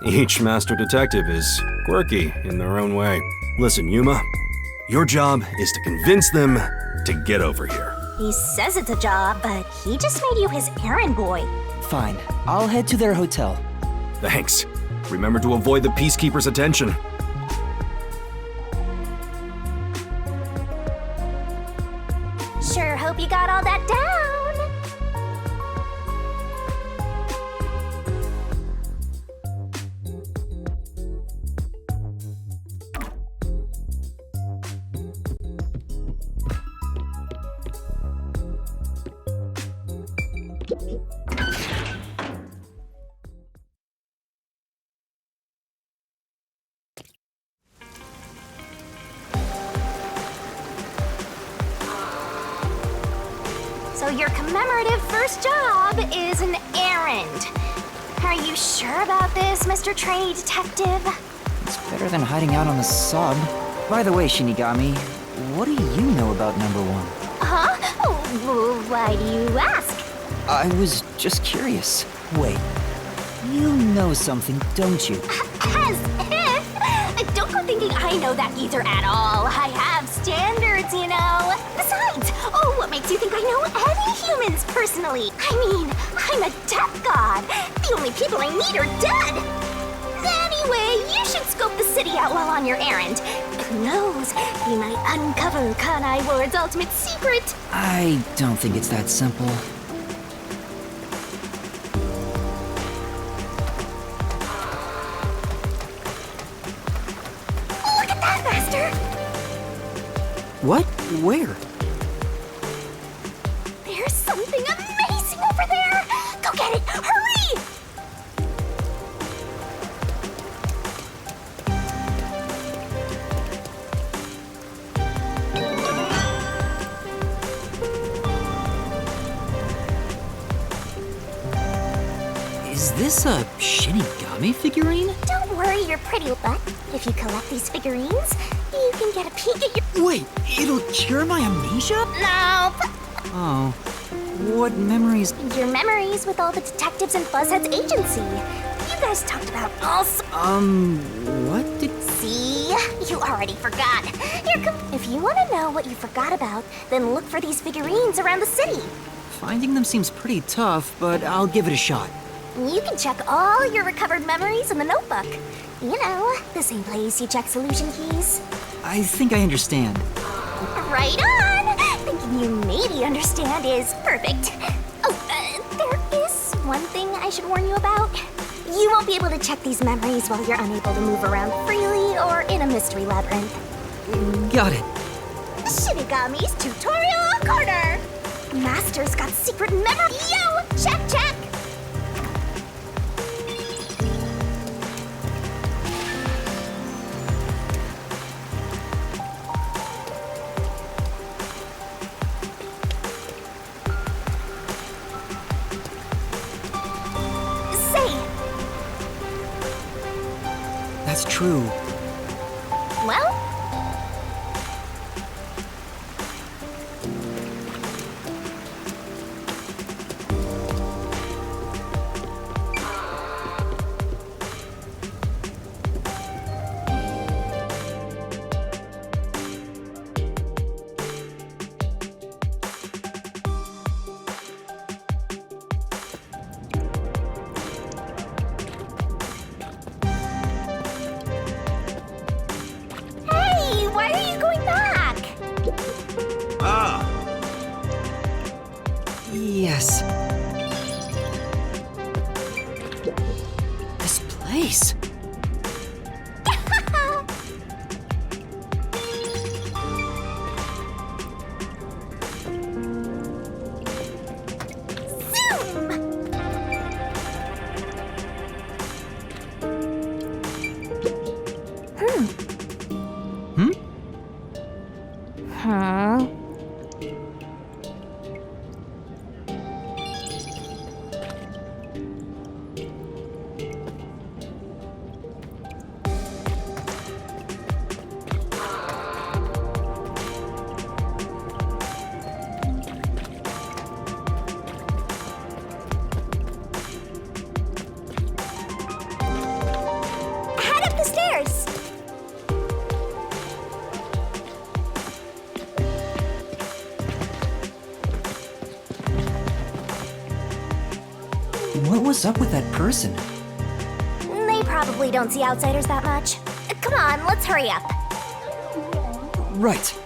Each master detective is quirky in their own way. Listen, Yuma, your job is to convince them to get over here. He says it's a job, but he just made you his errand boy. Fine, I'll head to their hotel. Thanks. Remember to avoid the peacekeepers' attention. Sure hope you got all that down. So your commemorative first job is an errand. Are you sure about this, Mr. Trainee Detective? It's better than hiding out on the sub. By the way, Shinigami, what do you know about number 1? Huh? Oh, why do you ask? I was just curious. Wait, you know something, don't you? As if! Don't go thinking I know that geezer at all. I have standards, you know. Besides, what makes you think I know any humans personally? I mean, I'm a death god. The only people I need are dead. Anyway, you should scope the city out while on your errand. Who knows? You might uncover Kanai Ward's ultimate secret. I don't think it's that simple. What? Where? There's something amazing over there! Go get it! Hurry! Is this a Shinigami figurine? Don't worry your pretty butt. If you collect these figurines, you can get a peek at your— Wait, it'll cure my amnesia? No! Oh. What memories? Your memories with all the detectives in Buzzhead's agency. You guys talked about all What did... See? You already forgot. If you want to know what you forgot about, then look for these figurines around the city. Finding them seems pretty tough, but I'll give it a shot. You can check all your recovered memories in the notebook. You know, the same place you check solution keys. I think I understand. Right on! Thinking you maybe understand is perfect. Oh, there is one thing I should warn you about. You won't be able to check these memories while you're unable to move around freely or in a mystery labyrinth. Got it. Shinigami's Tutorial Corner! Master's got secret memory. Yo! Check, check! That's true. Well, why are you going back? Yes. This place. Huh? Head up the stairs! What was up with that person? They probably don't see outsiders that much. Come on, let's hurry up. Right.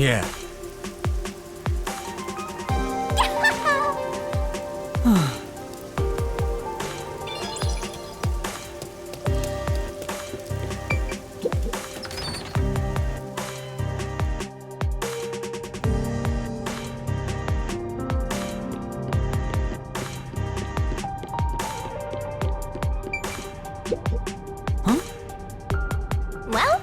Yeah. Well,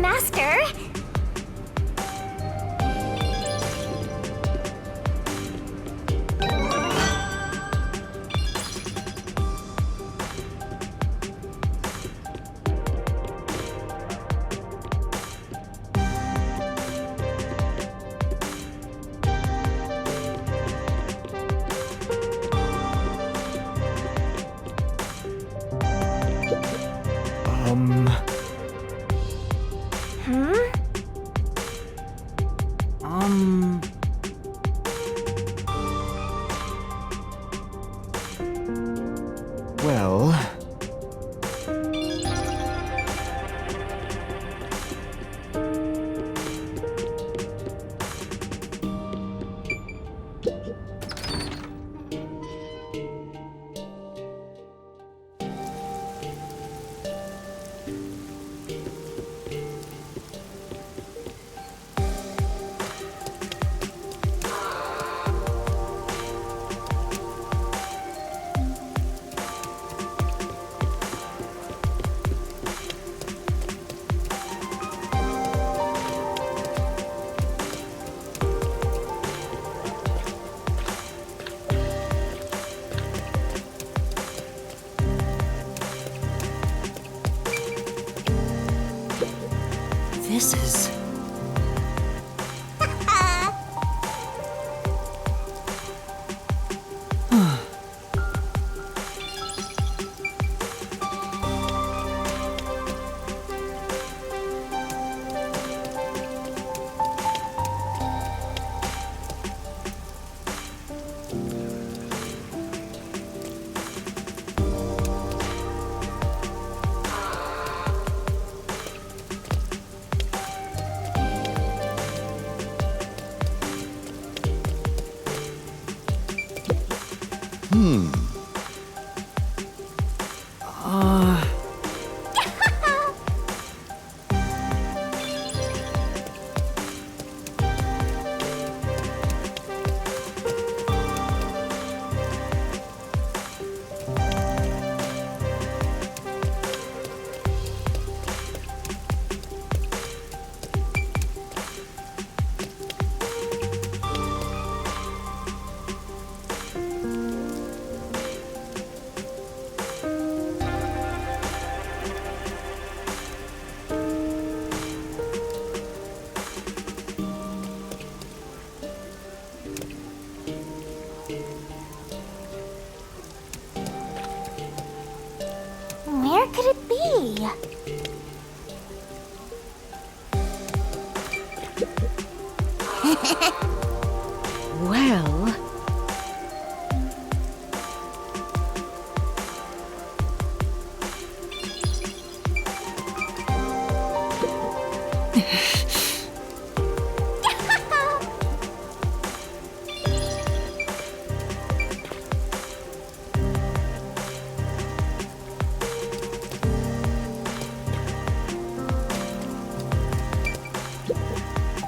Master. Well. This is... Where could it be? Well,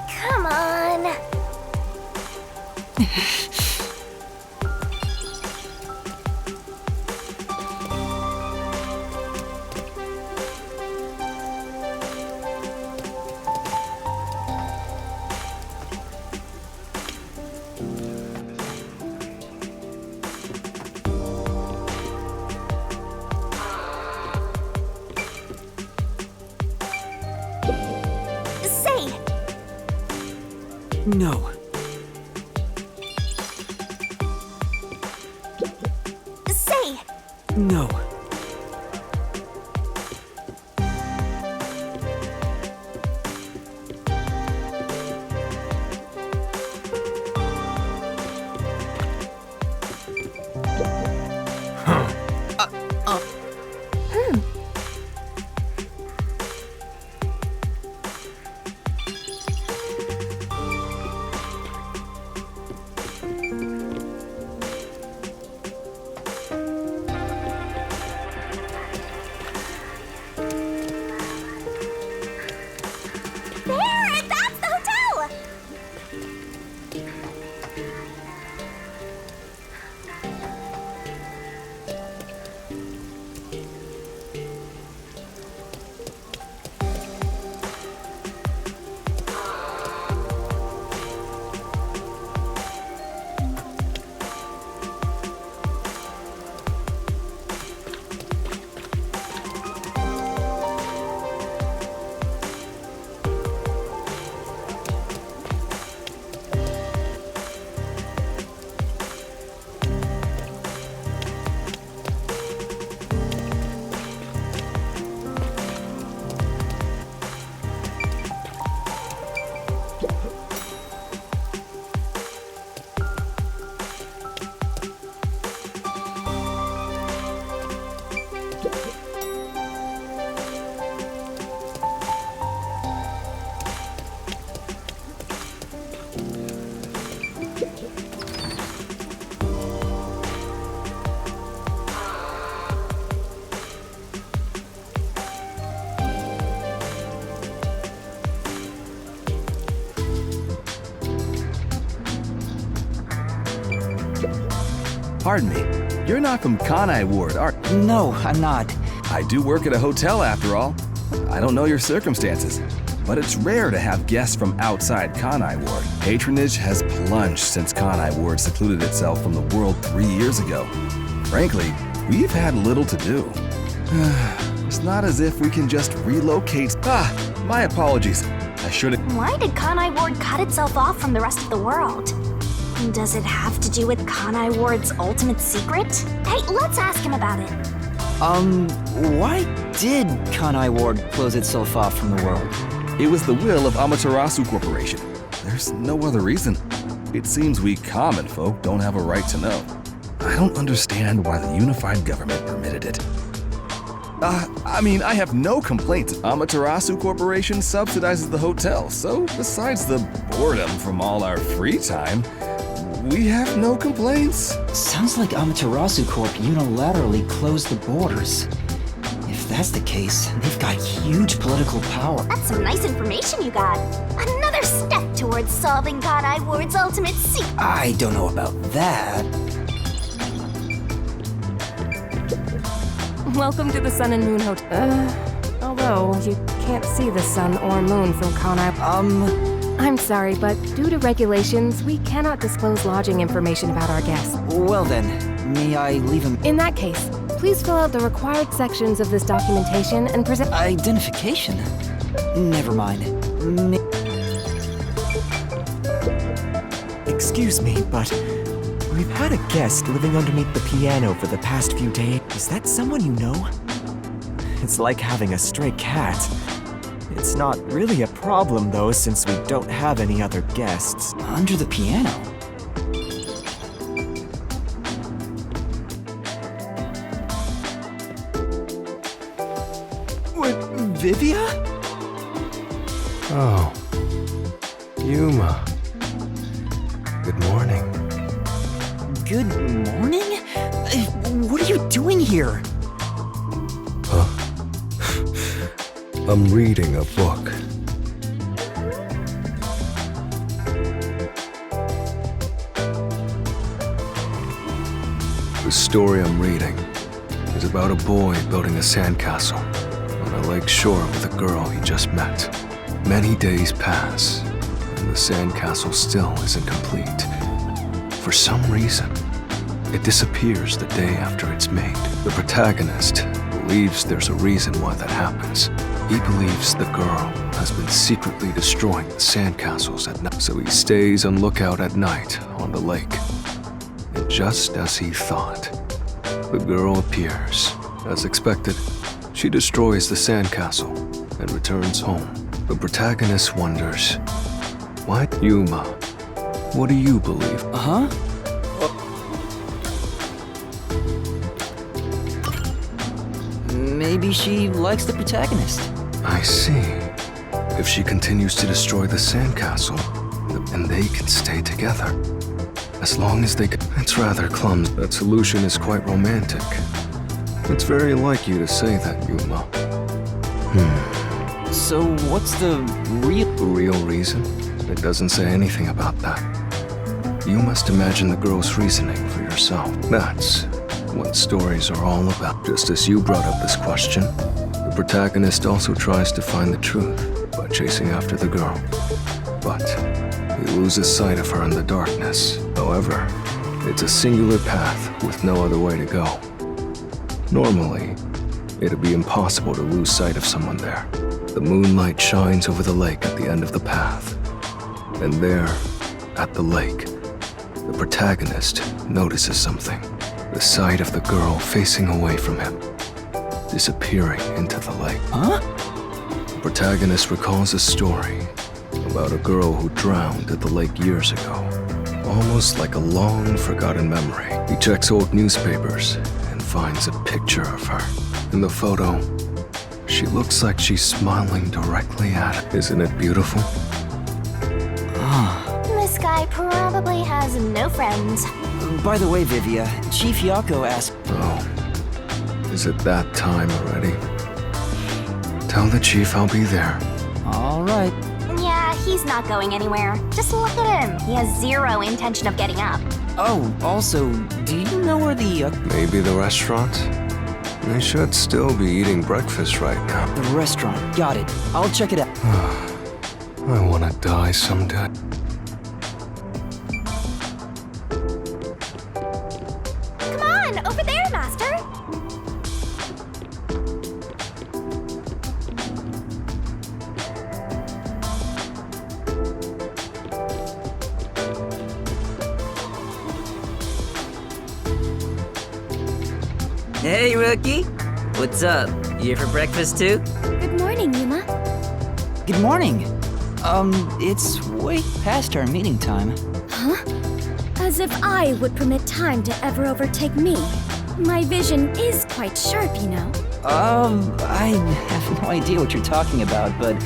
Come on. Say, No. say, No. Pardon me, you're not from Kanai Ward, are... No, I'm not. I do work at a hotel after all. I don't know your circumstances, but it's rare to have guests from outside Kanai Ward. Patronage has plunged since Kanai Ward secluded itself from the world 3 years ago. Frankly, we've had little to do. It's not as if we can just relocate. My apologies. I should have... Why did Kanai Ward cut itself off from the rest of the world? Does it have to do with Kanai Ward's ultimate secret? Hey, let's ask him about it. Why did Kanai Ward close itself off from the world? It was the will of Amaterasu Corporation. There's no other reason. It seems we common folk don't have a right to know. I don't understand why the unified government permitted it. I have no complaints. Amaterasu Corporation subsidizes the hotel, so besides the boredom from all our free time, we have no complaints. Sounds like Amaterasu Corp unilaterally closed the borders. If that's the case, they've got huge political power. That's some nice information you got. Another step towards solving Kanai Ward's ultimate secret. I don't know about that. Welcome to the Sun and Moon Hotel. Although you can't see the sun or moon from Kanai. I'm sorry, but due to regulations, we cannot disclose lodging information about our guests. Well then, may I leave him... In that case, please fill out the required sections of this documentation and present... Identification? Never mind. Excuse me, but we've had a guest living underneath the piano for the past few days. Is that someone you know? It's like having a stray cat. It's not really a problem, though, since we don't have any other guests. Under the piano? What, Vivia? Oh. Yuma. Good morning. Good morning? What are you doing here? I'm reading a book. The story I'm reading is about a boy building a sandcastle on a lake shore with a girl he just met. Many days pass, and the sandcastle still isn't complete. For some reason, it disappears the day after it's made. The protagonist believes there's a reason why that happens. He believes the girl has been secretly destroying the sandcastles at night, so he stays on lookout at night on the lake. And just as he thought, the girl appears. As expected, she destroys the sandcastle and returns home. The protagonist wonders, why Yuma? What do you believe? Huh? Maybe she likes the protagonist. I see. If she continues to destroy the sandcastle, then they can stay together. As long as they can. It's rather clumsy. That solution is quite romantic. It's very like you to say that, Yuma. So what's the real reason? It doesn't say anything about that. You must imagine the girl's reasoning for yourself. That's what stories are all about. Just as you brought up this question, the protagonist also tries to find the truth by chasing after the girl. But he loses sight of her in the darkness. However, it's a singular path with no other way to go. Normally, it'd be impossible to lose sight of someone there. The moonlight shines over the lake at the end of the path. And there, at the lake, the protagonist notices something. The sight of the girl facing away from him, disappearing into the lake. Huh? The protagonist recalls a story about a girl who drowned at the lake years ago. Almost like a long forgotten memory. He checks old newspapers and finds a picture of her. In the photo, she looks like she's smiling directly at him. Isn't it beautiful? This guy probably has no friends. By the way, Vivia, Chief Yako asked... Oh, is it that time already? Tell the chief I'll be there. All right. Yeah, he's He's not going anywhere. Just look at him. He has zero intention of getting up. Oh, also, do you know where the Maybe the restaurant? They should still be eating breakfast right now. restaurant? Got it. I'll check it out. I wanna die someday. Come on, over there, Master. Hey, rookie. What's up? You here for breakfast too? Good morning, Yuma. Good morning. It's way past our meeting time. As if I would permit time to ever overtake me. My vision is quite sharp, you know. I have no idea what you're talking about, but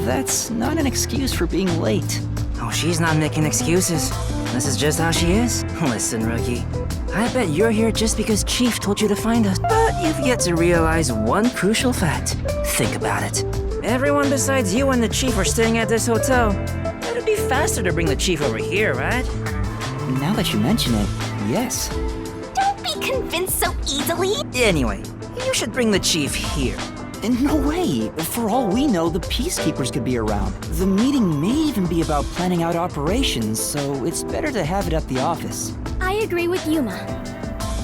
that's not an excuse for being late. Oh, she's not making excuses. This is just how she is. Listen, rookie. I bet you're here just because Chief told you to find us. But you've yet to realize one crucial fact. Think about it. Everyone besides you and the Chief are staying at this hotel. It'd be faster to bring the Chief over here, right? Now that you mention it, yes. Don't be convinced so easily. Anyway, you should bring the Chief here. In no way. For all we know, the peacekeepers could be around. The meeting may even be about planning out operations, so it's better to have it at the office. I agree with Yuma.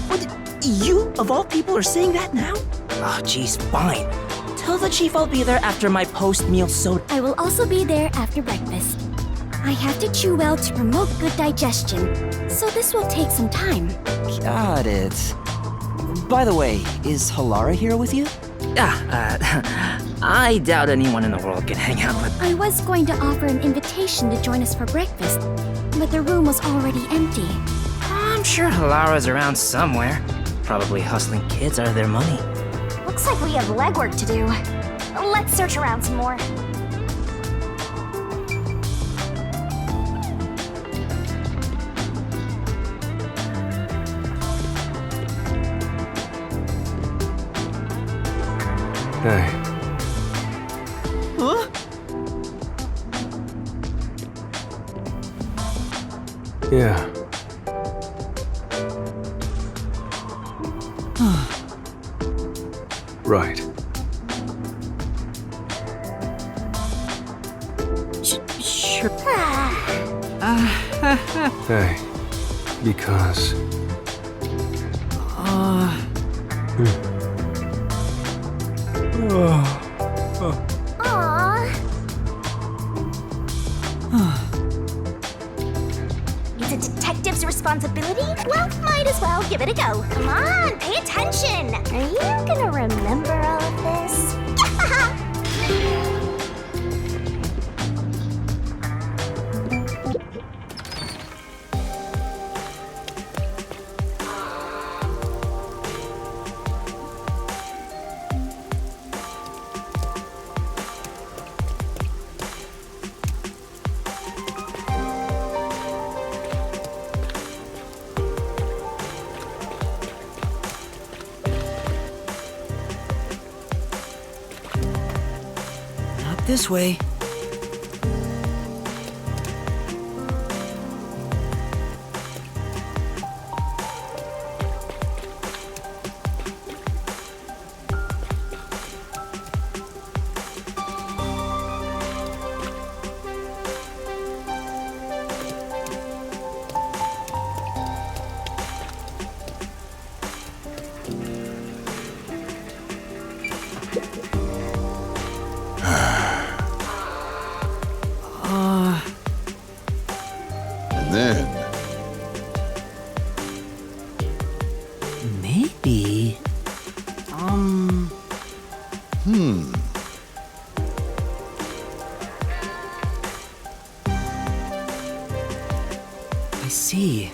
What? You, of all people, are saying that now? Oh, geez, fine. Tell the Chief I'll be there after my post-meal soda. I will also be there after breakfast. I have to chew well to promote good digestion, so this will take some time. Got it. By the way, is Halara here with you? I doubt anyone in the world can hang out with... I was going to offer an invitation to join us for breakfast, but the room was already empty. I'm sure Halara's around somewhere. Probably hustling kids out of their money. Looks like we have legwork to do. Let's search around some more. Hey. Huh? Yeah. Right. Sure. Hey. Because... Aww. It's a detective's responsibility? Well, might as well give it a go. Come on, pay attention. Are you gonna remember all of this? Not this way. And then, Maybe... I see.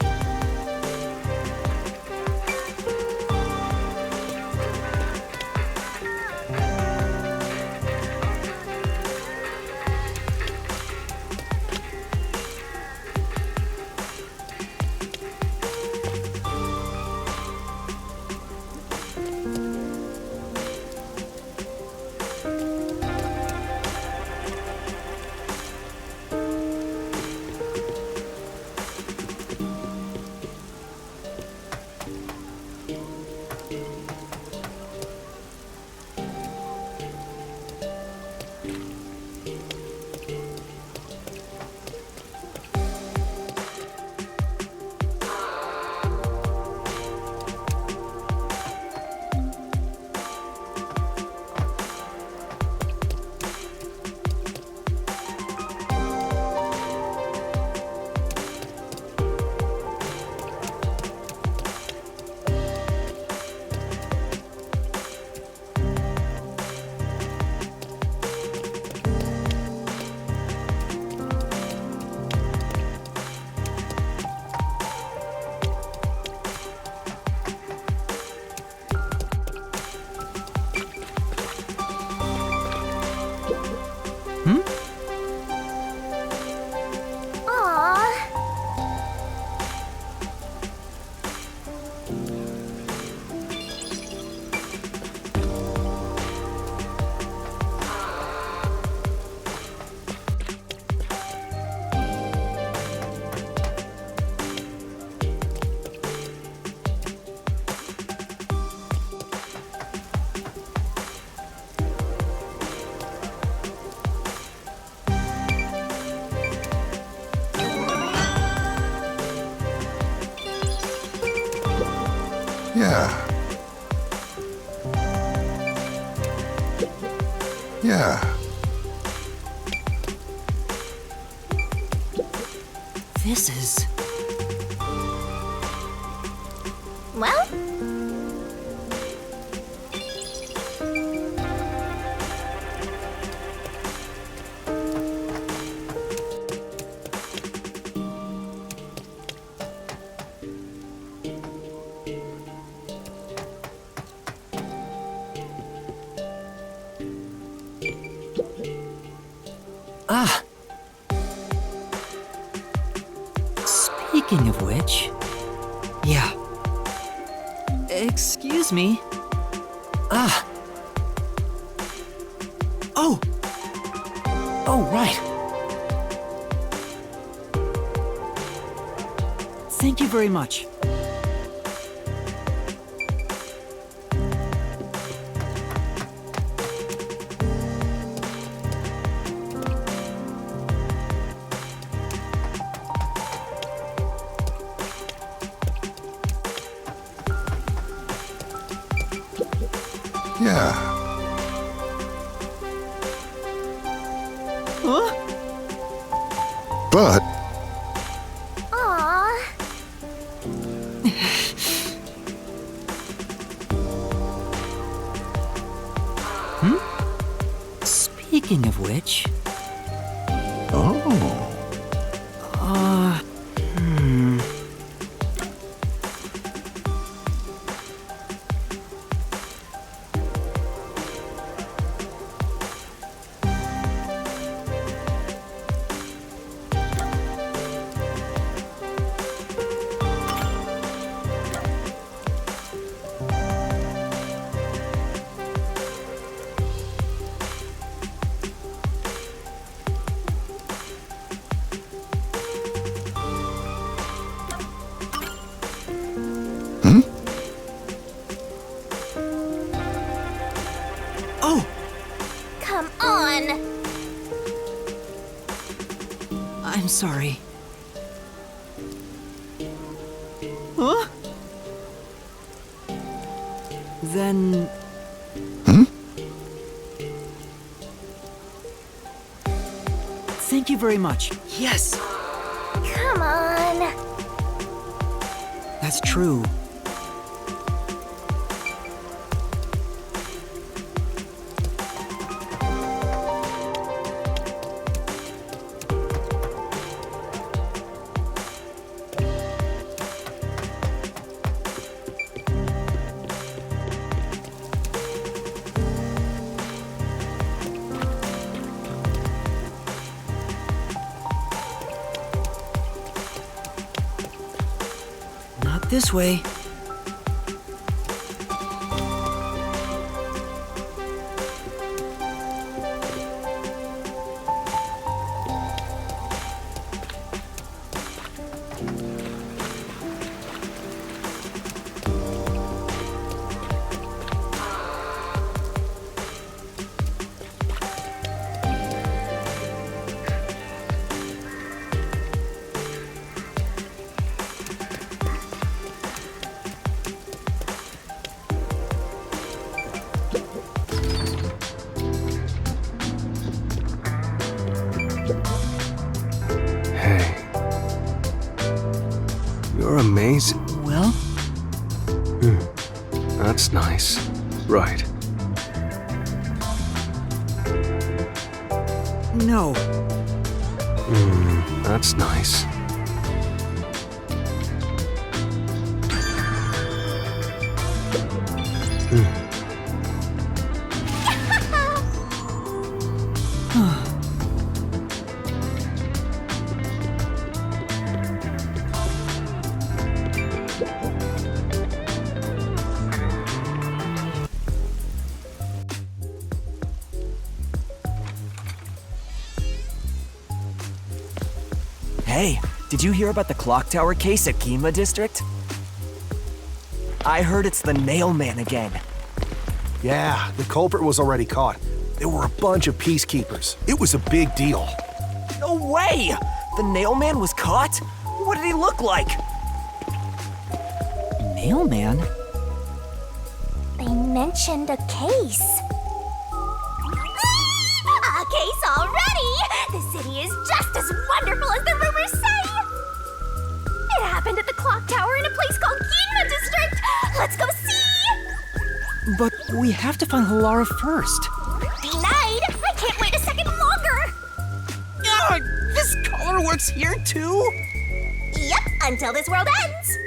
Yeah. Yeah. This is... Well, Ah! Speaking of which... Yeah. Excuse me. Ah! Oh! Oh, right. Thank you very much. Yeah. Huh? But aw. Speaking of which... oh. Oh! Come on. I'm sorry. Huh? Then... Thank you very much. Yes! Come on. That's true. Not this way. Hey. You're amazing. Well, That's nice. Right. no. That's nice. Hey, did you hear about the clock tower case at Kima District? I heard it's the Nail Man again. Yeah, the culprit was already caught. There were a bunch of peacekeepers. It was a big deal. No way! The Nail Man was caught? What did he look like? Mailman? They mentioned a case. A case already! The city is just as wonderful as the rumors say! It happened at the clock tower in a place called Ginma District! Let's go see! But we have to find Halara first. Denied! I can't wait a second longer! This color works here too? Yep, until this world ends!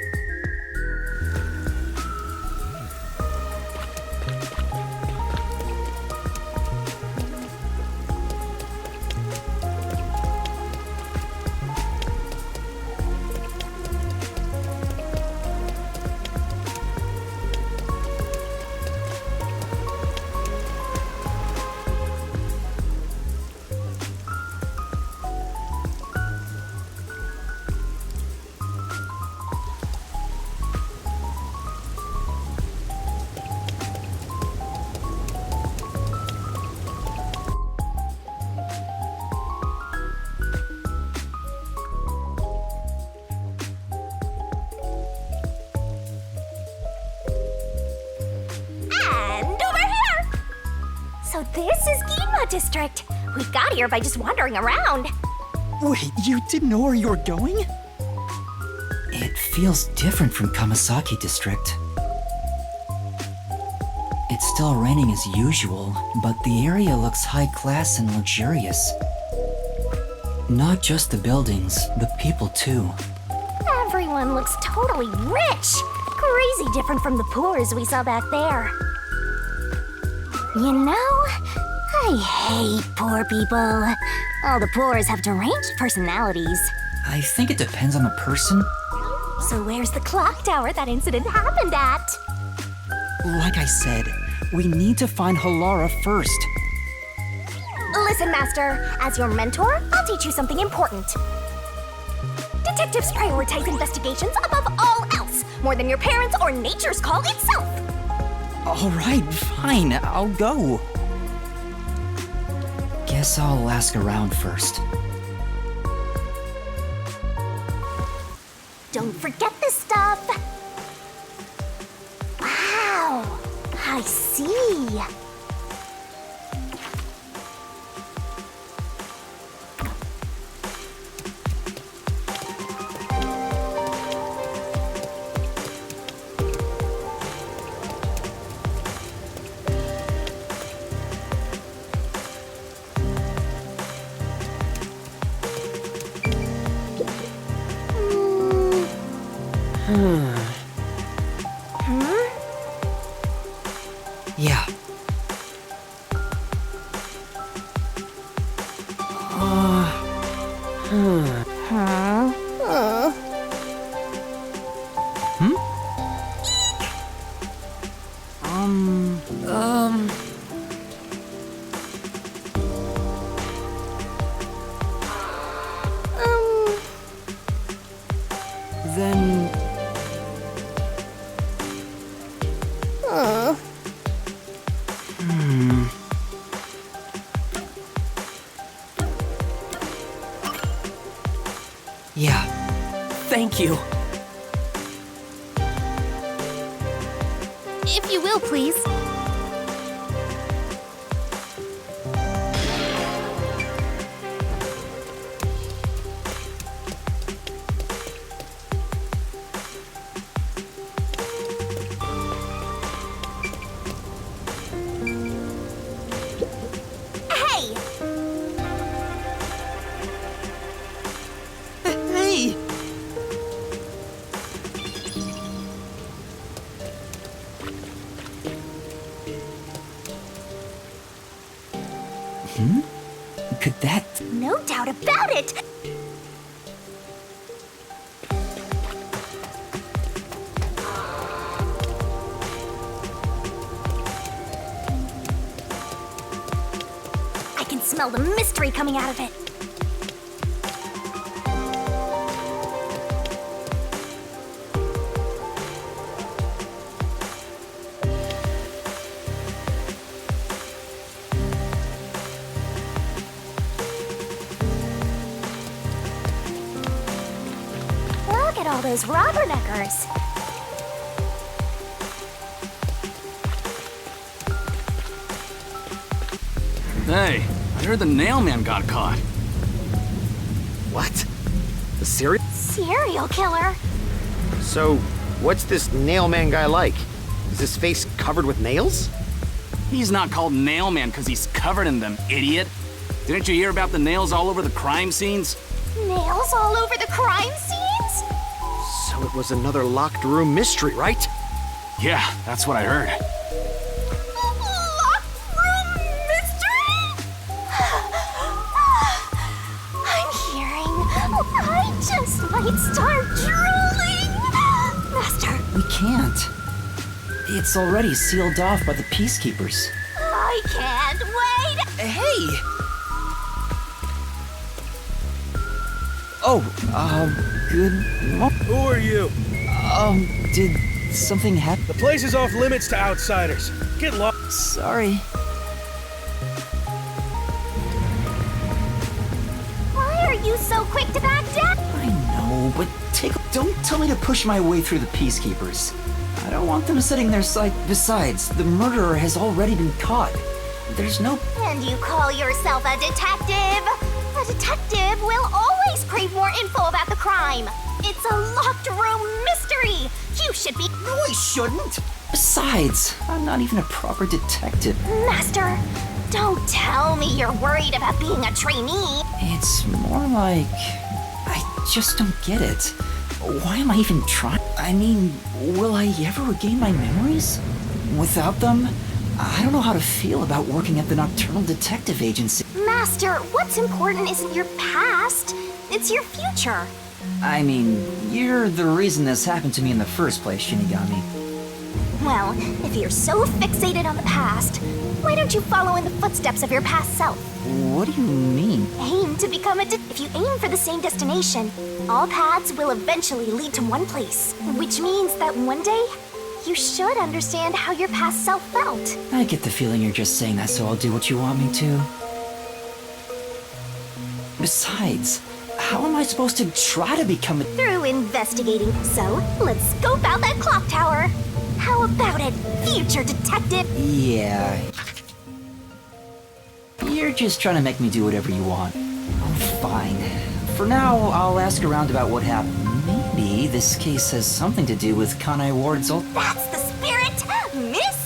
So this is Ginma District. We got here by just wandering around. Wait, you didn't know where you were going? It feels different from Kamasaki District. It's still raining as usual, but the area looks high class and luxurious. Not just the buildings, the people too. Everyone looks totally rich. Crazy different from the poors we saw back there. You know, I hate poor people. All the poors have deranged personalities. I think it depends on the person. So where's the clock tower that incident happened at? Like I said, we need to find Halara first. Listen, Master, as your mentor, I'll teach you something important. Detectives prioritize investigations above all else, more than your parents or nature's call itself. All right, fine, I'll go. Guess I'll ask around first. Don't forget this stuff. Wow, I see. Yeah. Then... Yeah. Thank you. If you will, please. Hey! Hey! Could that... No doubt about it! I can smell the mystery coming out of it. Look at all those rubberneckers. Hey, I heard the nail man got caught. What? The serial? Serial killer? So, what's this nail man guy like? Is his face covered with nails? He's not called nail man because he's covered in them, idiot. Didn't you hear about the nails all over the crime scenes? Nails all over the crime scenes? So it was another locked room mystery, right? Yeah, that's what I heard. Locked room mystery? I'm hearing. I just might start drooling. Master, We can't. It's already sealed off by the Peacekeepers. I can't wait. Hey! Oh, good Who are you? did something happen? The place is off limits to outsiders. Get lost. Sorry. Why are you so quick to back down? I know, but don't tell me to push my way through the Peacekeepers. I don't want them setting their sight. Besides, the murderer has already been caught. There's no... And you call yourself a detective? A detective will always crave more info about the crime. It's a locked room mystery. You should be... No, I shouldn't! Besides, I'm not even a proper detective. Master, don't tell me you're worried about being a trainee. It's more like... I just don't get it. Why am I even trying? I mean, will I ever regain my memories? Without them, I don't know how to feel about working at the Nocturnal Detective Agency. Master, what's important isn't your past, it's your future. I mean, you're the reason this happened to me in the first place, Shinigami. Well, if you're so fixated on the past, why don't you follow in the footsteps of your past self? What do you mean? Aim to become if you aim for the same destination, all paths will eventually lead to one place. Which means that one day, you should understand how your past self felt. I get the feeling you're just saying that so I'll do what you want me to. Besides, how am I supposed to try to become a... Through investigating. So, let's scope out that clock tower. How about it, future detective? Yeah. You're just trying to make me do whatever you want. Oh, fine. For now, I'll ask around about what happened. Maybe this case has something to do with Kanai Ward's old... That's the spirit, miss!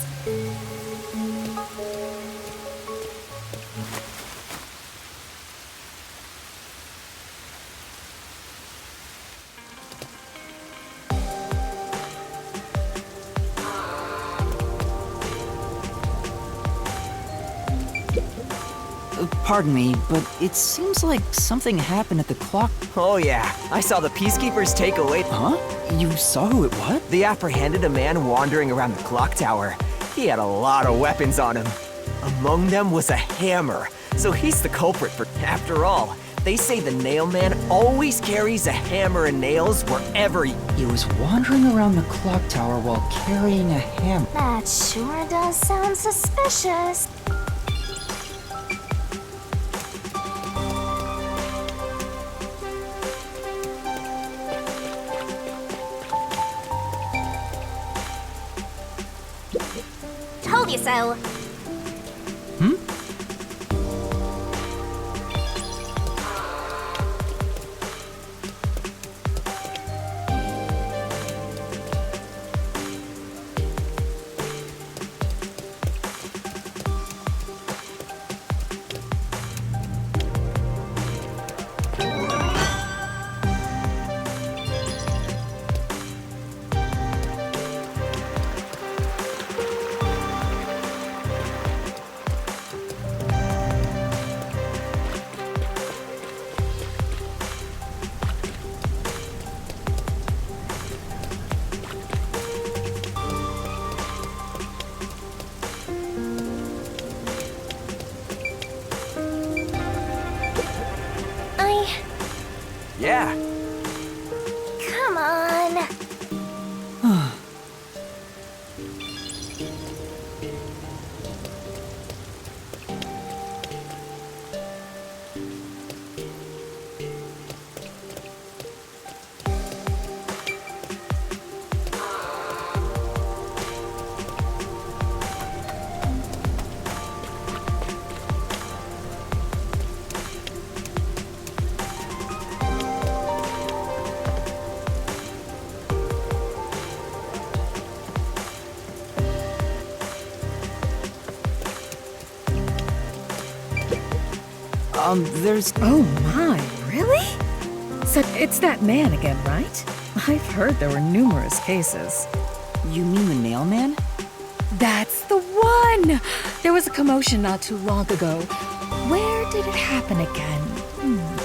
Pardon me, but it seems like something happened at the clock... Oh yeah, I saw the Peacekeepers take away... Huh? You saw who it was? They apprehended a man wandering around the clock tower. He had a lot of weapons on him. Among them was a hammer, so he's the culprit for... After all, they say the nail man always carries a hammer and nails wherever He was wandering around the clock tower while carrying a hammer. That sure does sound suspicious. Told you so. Yeah. Come on. There's... Oh my, really? So it's that man again, right? I've heard there were numerous cases. You mean the nail man? That's the one! There was a commotion not too long ago. Where did it happen again?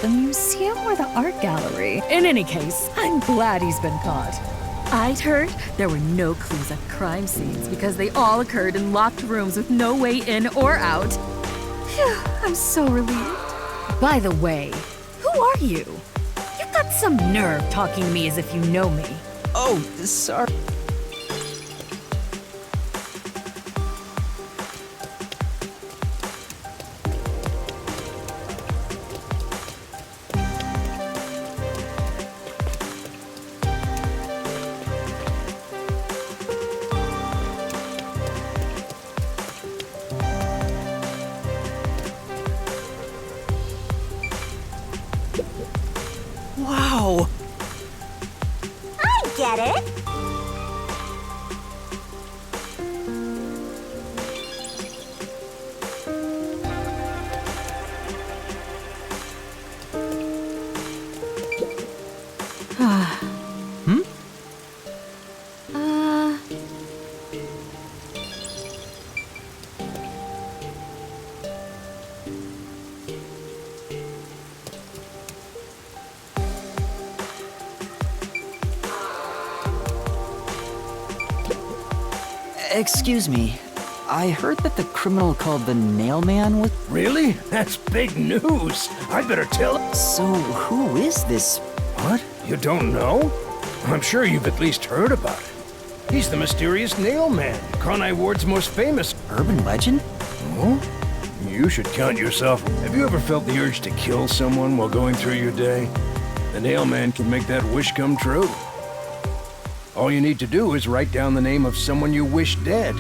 The museum or the art gallery? In any case, I'm glad he's been caught. I'd heard there were no clues at crime scenes because they all occurred in locked rooms with no way in or out. Phew, I'm so relieved. By the way, who are you? You've got some nerve talking to me as if you know me. Oh, sorry. Wow! I get it. Excuse me. I heard that the criminal called the Nail Man was... Really? That's big news. I better tell... So, who is this? What? You don't know? I'm sure you've at least heard about it. He's the mysterious Nail Man, Conai Ward's most famous... Urban legend? Oh? You should count yourself. Have you ever felt the urge to kill someone while going through your day? The Nail Man can make that wish come true. All you need to do is write down the name of someone you wish dead.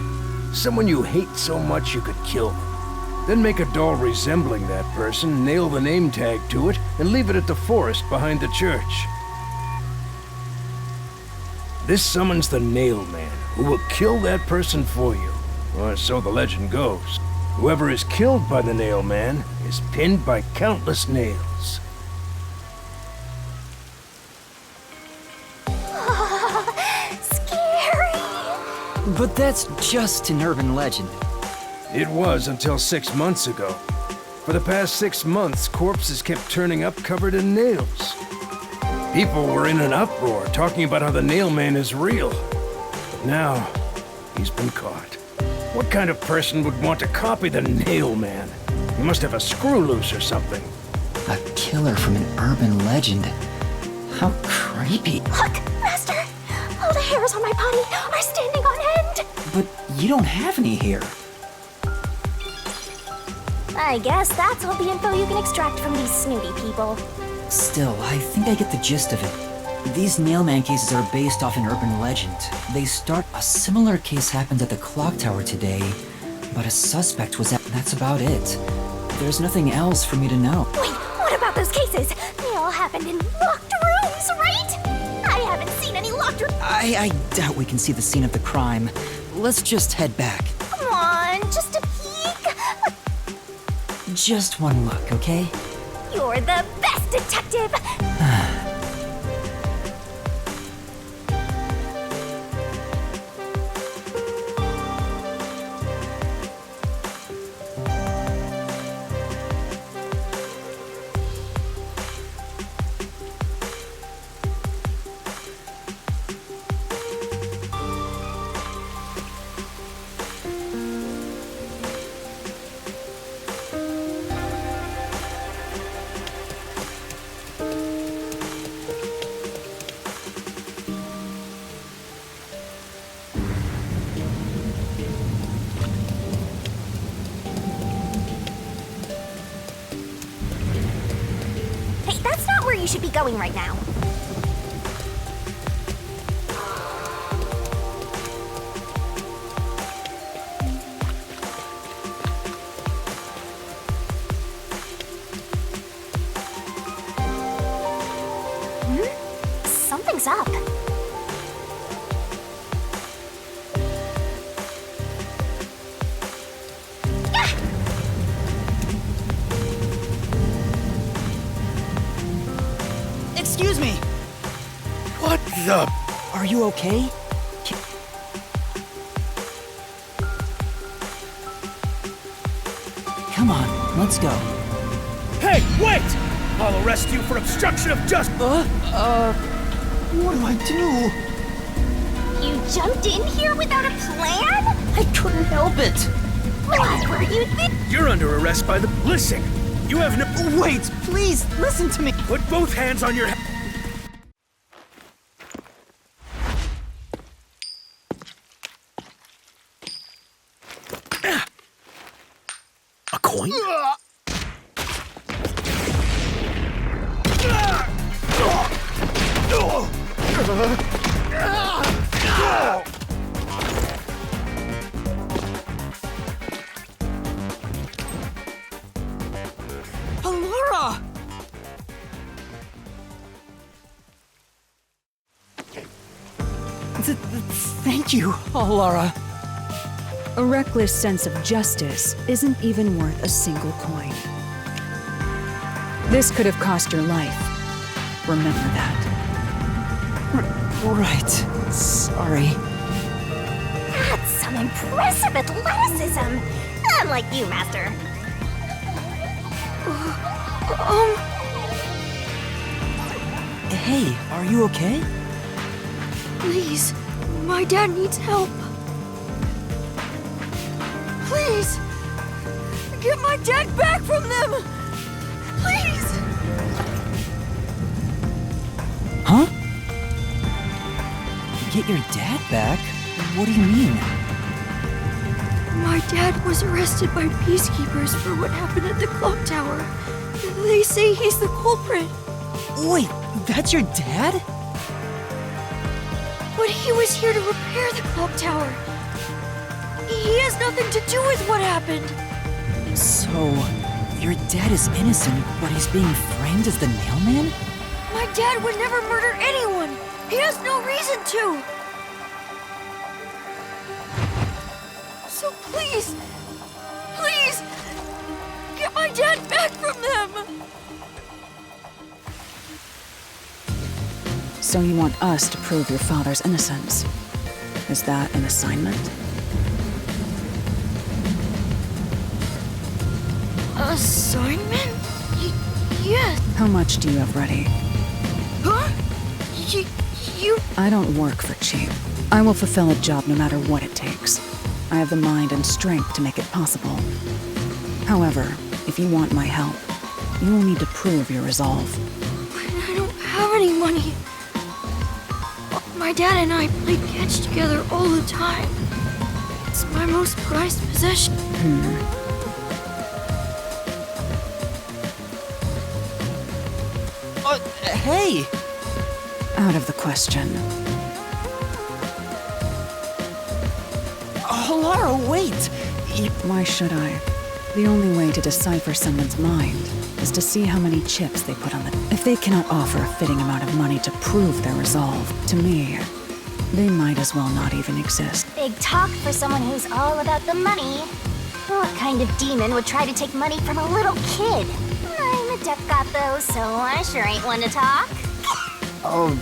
Someone you hate so much you could kill them. Then make a doll resembling that person, nail the name tag to it, and leave it at the forest behind the church. This summons the Nail Man, who will kill that person for you. Or so the legend goes. Whoever is killed by the Nail Man is pinned by countless nails. But that's just an urban legend. It was until 6 months ago. For the past 6 months, corpses kept turning up covered in nails. People were in an uproar, talking about how the Nail Man is real. But now, he's been caught. What kind of person would want to copy the Nail Man? He must have a screw loose or something. A killer from an urban legend. How creepy. Look, Master! All the hairs on my body are standing on end! But you don't have any hair. I guess that's all the info you can extract from these snooty people. Still, I think I get the gist of it. These Nailman cases are based off an urban legend. They start a similar case happened at the clock tower today, but a suspect was at... That's about it. There's nothing else for me to know. Wait, what about those cases? They all happened in locked rooms, right? I haven't seen any locked rooms. I doubt we can see the scene of the crime. Let's just head back. Come on, just a peek. Just one look, okay? You're the best detective! You should be going right now. Something's up. Excuse me! What the? Are you okay? Come on, let's go. Hey, wait! I'll arrest you for obstruction of justice. What do I do? You jumped in here without a plan? I couldn't help it. What were you thinking? You're under arrest by the... Listen, you have no... Wait, please, listen to me. Put both hands on your head. A coin? Laura! Thank you, Laura. A reckless sense of justice isn't even worth a single coin. This could have cost your life. Remember that. Right. Sorry. That's some impressive athleticism. Unlike you, Master. Hey, are you okay? Please, my dad needs help. Please, get my dad back from them. Please. Huh? Get your dad back? What do you mean? My dad was arrested by peacekeepers for what happened at the clock tower. They say he's the culprit. Wait, that's your dad? But he was here to repair the clock tower. He has nothing to do with what happened. So, your dad is innocent, but he's being framed as the nailman? My dad would never murder anyone. He has no reason to. So please, please, get my dad back from them. So you want us to prove your father's innocence? Is that an assignment? Assignment? Yes. How much do you have ready? Huh? You... I don't work for cheap. I will fulfill a job no matter what it takes. I have the mind and strength to make it possible. However, if you want my help, you will need to prove your resolve. I don't have any money. My dad and I play catch together all the time. It's my most prized possession. Hey! Out of the question. Laura, wait! Why should I? The only way to decipher someone's mind is to see how many chips they put on the... If they cannot offer a fitting amount of money to prove their resolve, to me, they might as well not even exist. Big talk for someone who's all about the money. What kind of demon would try to take money from a little kid? I'm a deaf cop though, so I sure ain't one to talk. Oh,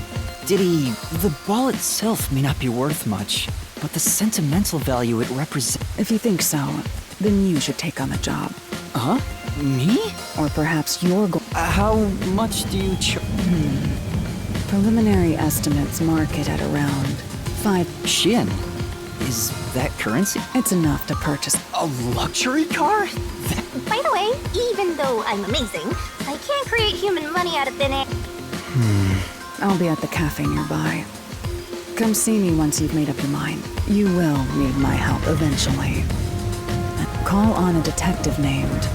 Diddy, the ball itself may not be worth much, but the sentimental value it represents... If you think so, then you should take on the job. Huh? Me? Or perhaps your goal... How much do you Preliminary estimates mark it at around 5 Shin. Is that currency? It's enough to purchase a luxury car? By the way, even though I'm amazing, I can't create human money out of thin air. I'll be at the cafe nearby. Come see me once you've made up your mind. You will need my help eventually. Call on a detective named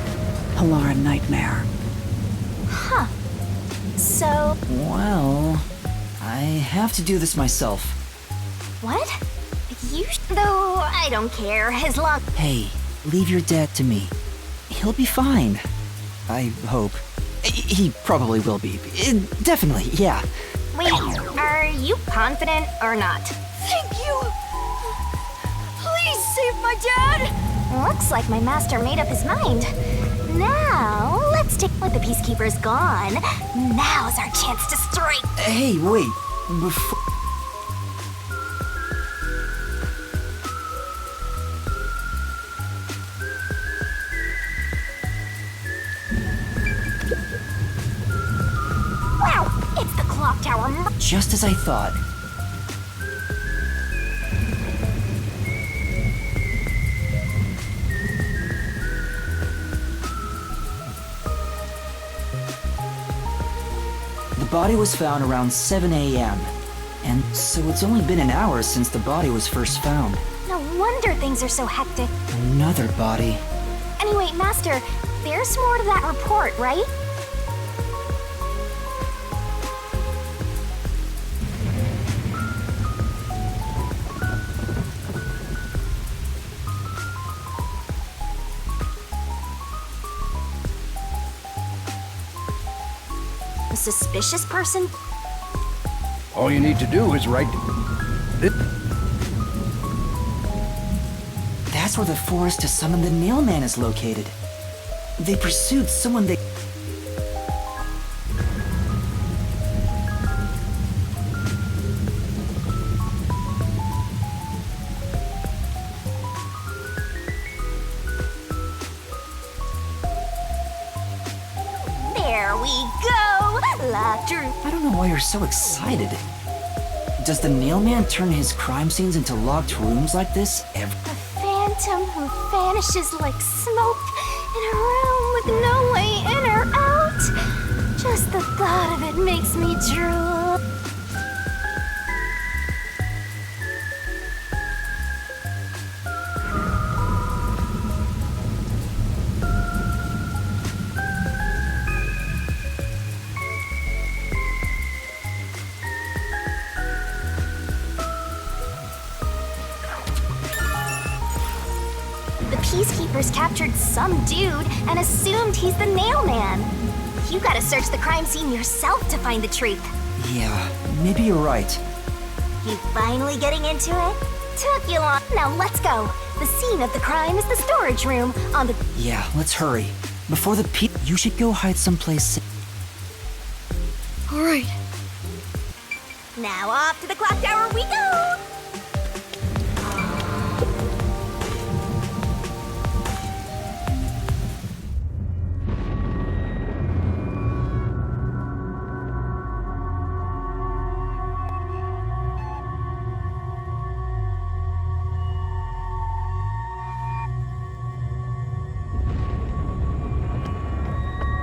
Halara Nightmare. Huh. So... Well, I have to do this myself. What? Though I don't care, as long... Hey, leave your dad to me. He'll be fine. I hope. He probably will be. Definitely, yeah. Wait, are you confident or not? Thank you! Please save my dad! Looks like my master made up his mind. Now, let's take what the Peacekeeper's gone. Now's our chance to strike. Hey, wait. Before... Wow, it's the clock tower. Just as I thought. The body was found around 7 a.m. And so it's only been an hour since the body was first found. No wonder things are so hectic. Another body. Anyway, Master, there's more to that report, right? A suspicious person? All you need to do is write it. That's where the forest to summon the Nailman is located. They pursued someone they... There we go! Locked room. I don't know why you're so excited. Does the Nailman turn his crime scenes into locked rooms like this every... A phantom who vanishes like smoke in a room with no way in or out. Just the thought of it makes me drool. Peacekeepers captured some dude and assumed he's the Nailman. You gotta search the crime scene yourself to find the truth. Yeah, maybe you're right. You finally getting into it? Took you long. Now let's go. The scene of the crime is the storage room on the... Yeah, let's hurry. Before the you should go hide someplace. All right. Now off to the clock tower we go!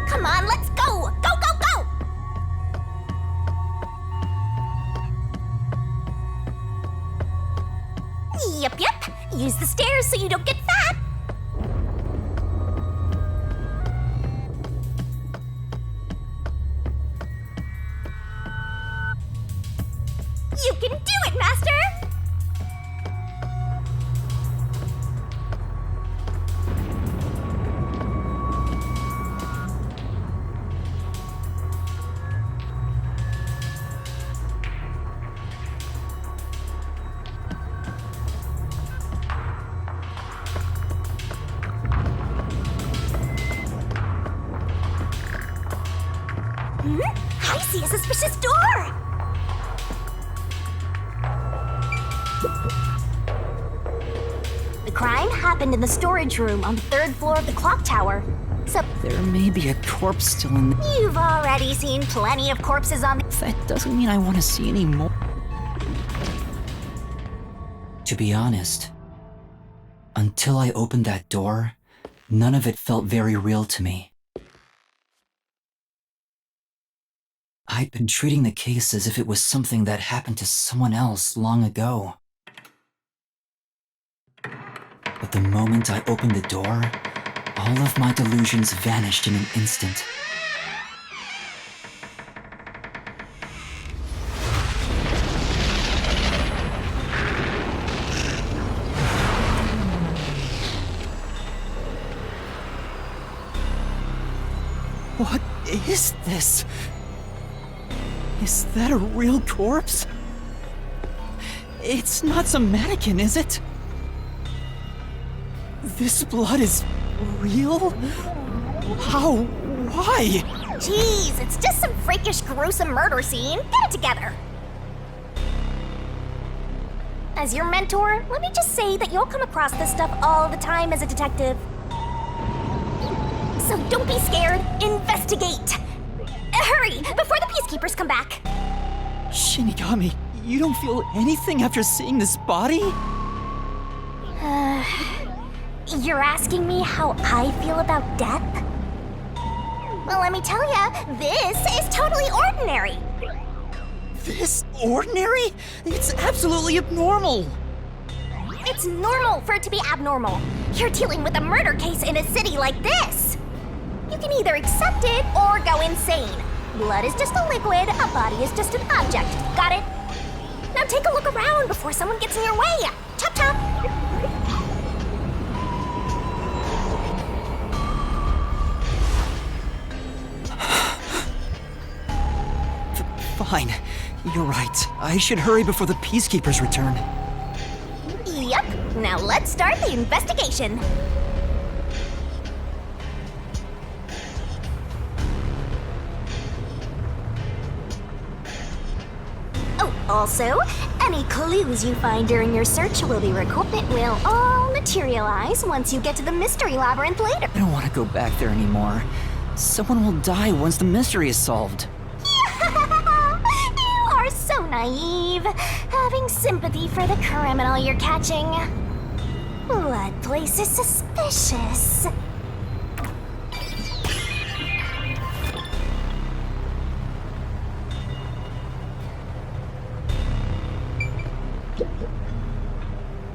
Come on, let's go! Go, go, go! Yep. Use the stairs so you don't get fat. You can do it, Master! I see a suspicious door! The crime happened in the storage room on the 3rd floor of the clock tower. So There may be a corpse still in the... you've already seen plenty of corpses on the... That doesn't mean I want to see any more. To be honest, until I opened that door, none of it felt very real to me. I'd been treating the case as if it was something that happened to someone else long ago. But the moment I opened the door, all of my delusions vanished in an instant. What is this? Is that a real corpse? It's not some mannequin, is it? This blood is real? How? Why? Jeez, it's just some freakish, gruesome murder scene. Get it together. As your mentor, let me just say that you'll come across this stuff all the time as a detective. So don't be scared. Investigate. Hurry, before the peacekeepers come back. Shinigami, you don't feel anything after seeing this body? You're asking me how I feel about death? Well, let me tell ya, this is totally ordinary. This ordinary? It's absolutely abnormal. It's normal for it to be abnormal. You're dealing with a murder case in a city like this. You can either accept it or go insane. Blood is just a liquid, a body is just an object. Got it? Now take a look around before someone gets in your way. Chop chop. Fine. You're right. I should hurry before the peacekeepers return. Yep. Now let's start the investigation. Oh, also, any clues you find during your search will be recorded. It will all materialize once you get to the mystery labyrinth later. I don't want to go back there anymore. Someone will die once the mystery is solved. You are so naive, having sympathy for the criminal you're catching. What place is suspicious?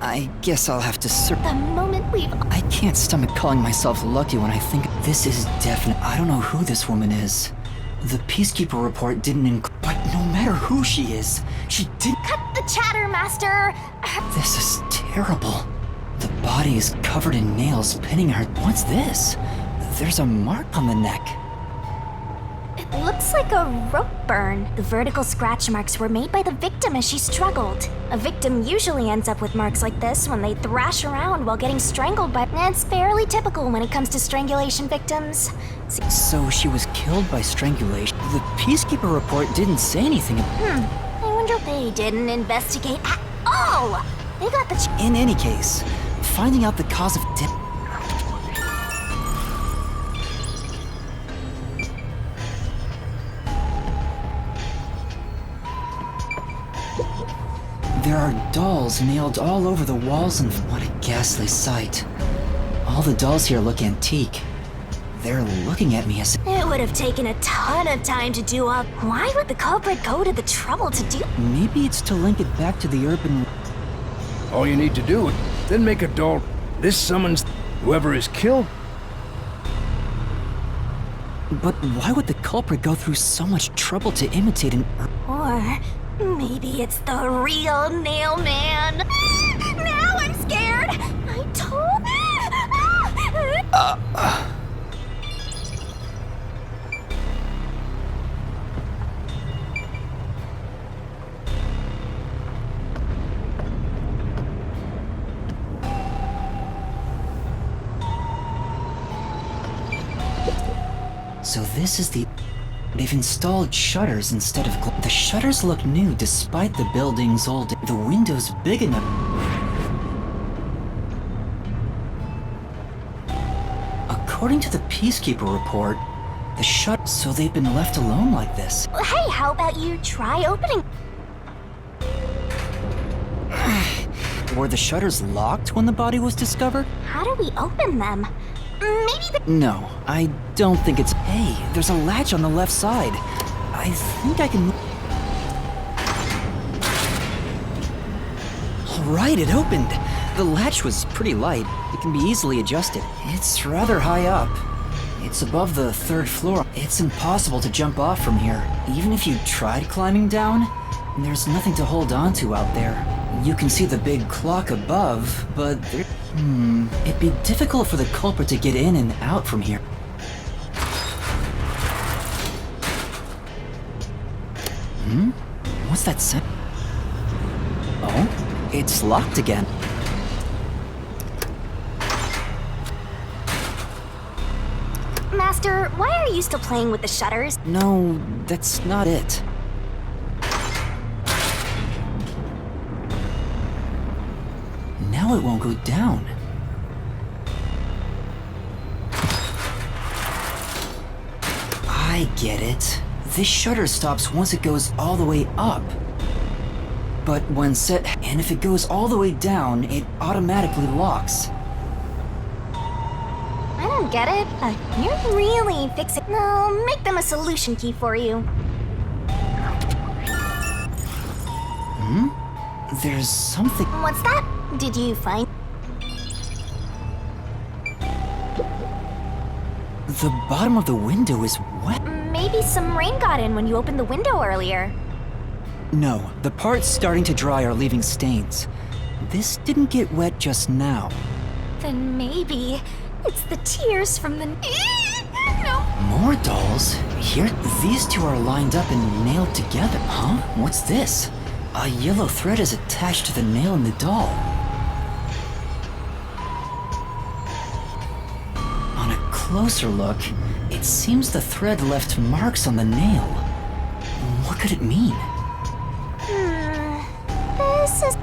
I guess I'll have to search. The moment we've... I can't stomach calling myself lucky when I think this is definite. I don't know who this woman is. The peacekeeper report didn't include... But no matter who she is, she didn't... Cut the chatter, Master! This is terrible. The body is covered in nails pinning her. What's this? There's a mark on the neck. It looks like a rope burn. The vertical scratch marks were made by the victim as she struggled. A victim usually ends up with marks like this when they thrash around while getting strangled by... It's fairly typical when it comes to strangulation victims. So she was killed by strangulation. The peacekeeper report didn't say anything. I wonder if they didn't investigate at all. They got the... In any case, finding out the cause of death... There are dolls nailed all over the walls, and what a ghastly sight. All the dolls here look antique. They're looking at me as... It would have taken a ton of time to do up. Why would the culprit go to the trouble to do... Maybe it's to link it back to the urban... All you need to do is then make a doll. This summons whoever is killed. But why would the culprit go through so much trouble to imitate an... Or maybe it's the real Nail Man. Now I'm scared. I told... So this is the... They've installed shutters instead of... The shutters look new despite the building's old... The window's big enough... According to the peacekeeper report, the shut... So they've been left alone like this. Hey, how about you try opening... Were the shutters locked when the body was discovered? How do we open them? Maybe the... No, I don't think it's... Hey, there's a latch on the left side. I think I can... Alright, it opened. The latch was pretty light. It can be easily adjusted. It's rather high up. It's above the 3rd floor. It's impossible to jump off from here. Even if you tried climbing down, there's nothing to hold on to out there. You can see the big clock above, but there... It'd be difficult for the culprit to get in and out from here. What's that sound? Oh, it's locked again. Master, why are you still playing with the shutters? No, that's not it. Now it won't go down. I get it. This shutter stops once it goes all the way up. But when set, and if it goes all the way down, it automatically locks. I don't get it. You're really fixing. No, make them a solution key for you. Hmm? There's something. What's that? Did you find? The bottom of the window is wet. Maybe some rain got in when you opened the window earlier. No, the parts starting to dry are leaving stains. This didn't get wet just now. Then maybe it's the tears from the. No. More dolls? Here, these two are lined up and nailed together. Huh? What's this? A yellow thread is attached to the nail in the doll. On a closer look, it seems the thread left marks on the nail. What could it mean? This is.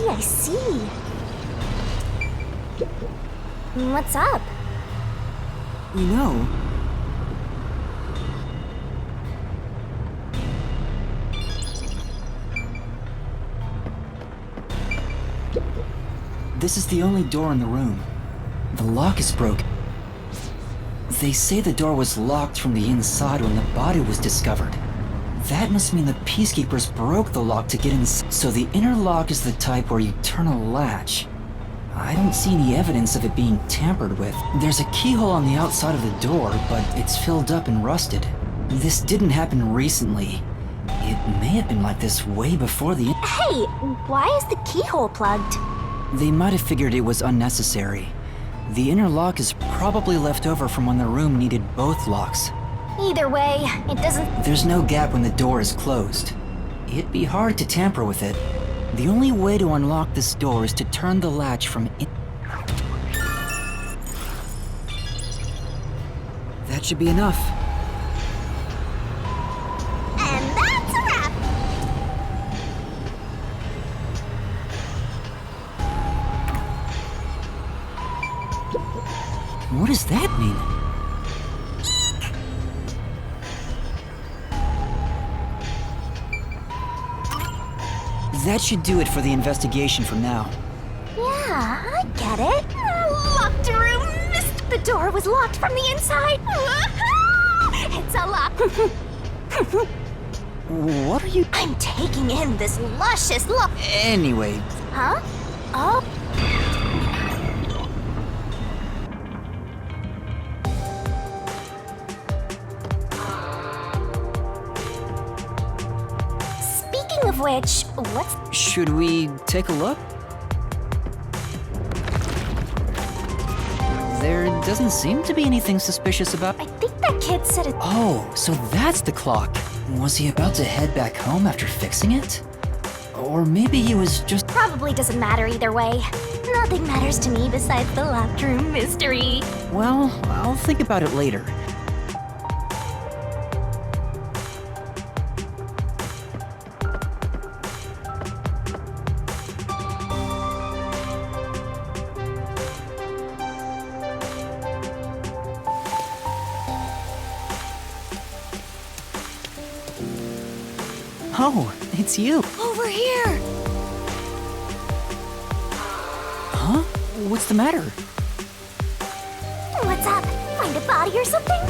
I see. What's up? You know, this is the only door in the room. The lock is broken. They say the door was locked from the inside when the body was discovered. That must mean the Peacekeepers broke the lock to get in. So the inner lock is the type where you turn a latch. I don't see any evidence of it being tampered with. There's a keyhole on the outside of the door, but it's filled up and rusted. This didn't happen recently. It may have been like this way before the. Hey, why is the keyhole plugged? They might have figured it was unnecessary. The inner lock is probably left over from when the room needed both locks. Either way, it doesn't. There's no gap when the door is closed. It'd be hard to tamper with it. The only way to unlock this door is to turn the latch from in. That should be enough. And that's a wrap! What does that mean? That should do it for the investigation for now. Yeah, I get it. Locked room. Missed. The door was locked from the inside. It's a lock. What are you? I'm taking in this luscious look. Anyway. Huh? Oh. Speaking of which, what's... Should we take a look? There doesn't seem to be anything suspicious about... I think that kid said it... Oh, so that's the clock. Was he about to head back home after fixing it? Or maybe he was just... Probably doesn't matter either way. Nothing matters to me besides the locked room mystery. Well, I'll think about it later. Oh, it's you. Over here! Huh? What's the matter? What's up? Find a body or something?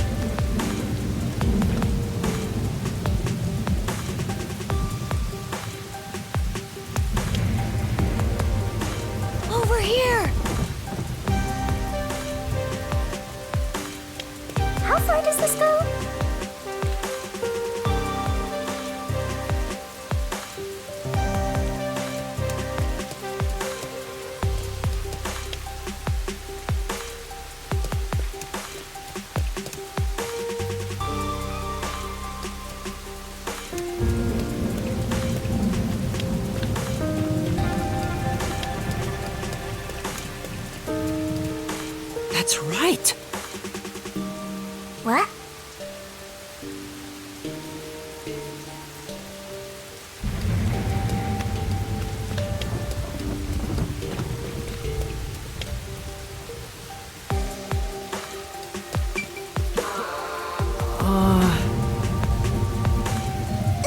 Over here! How far does this go? That's right. What?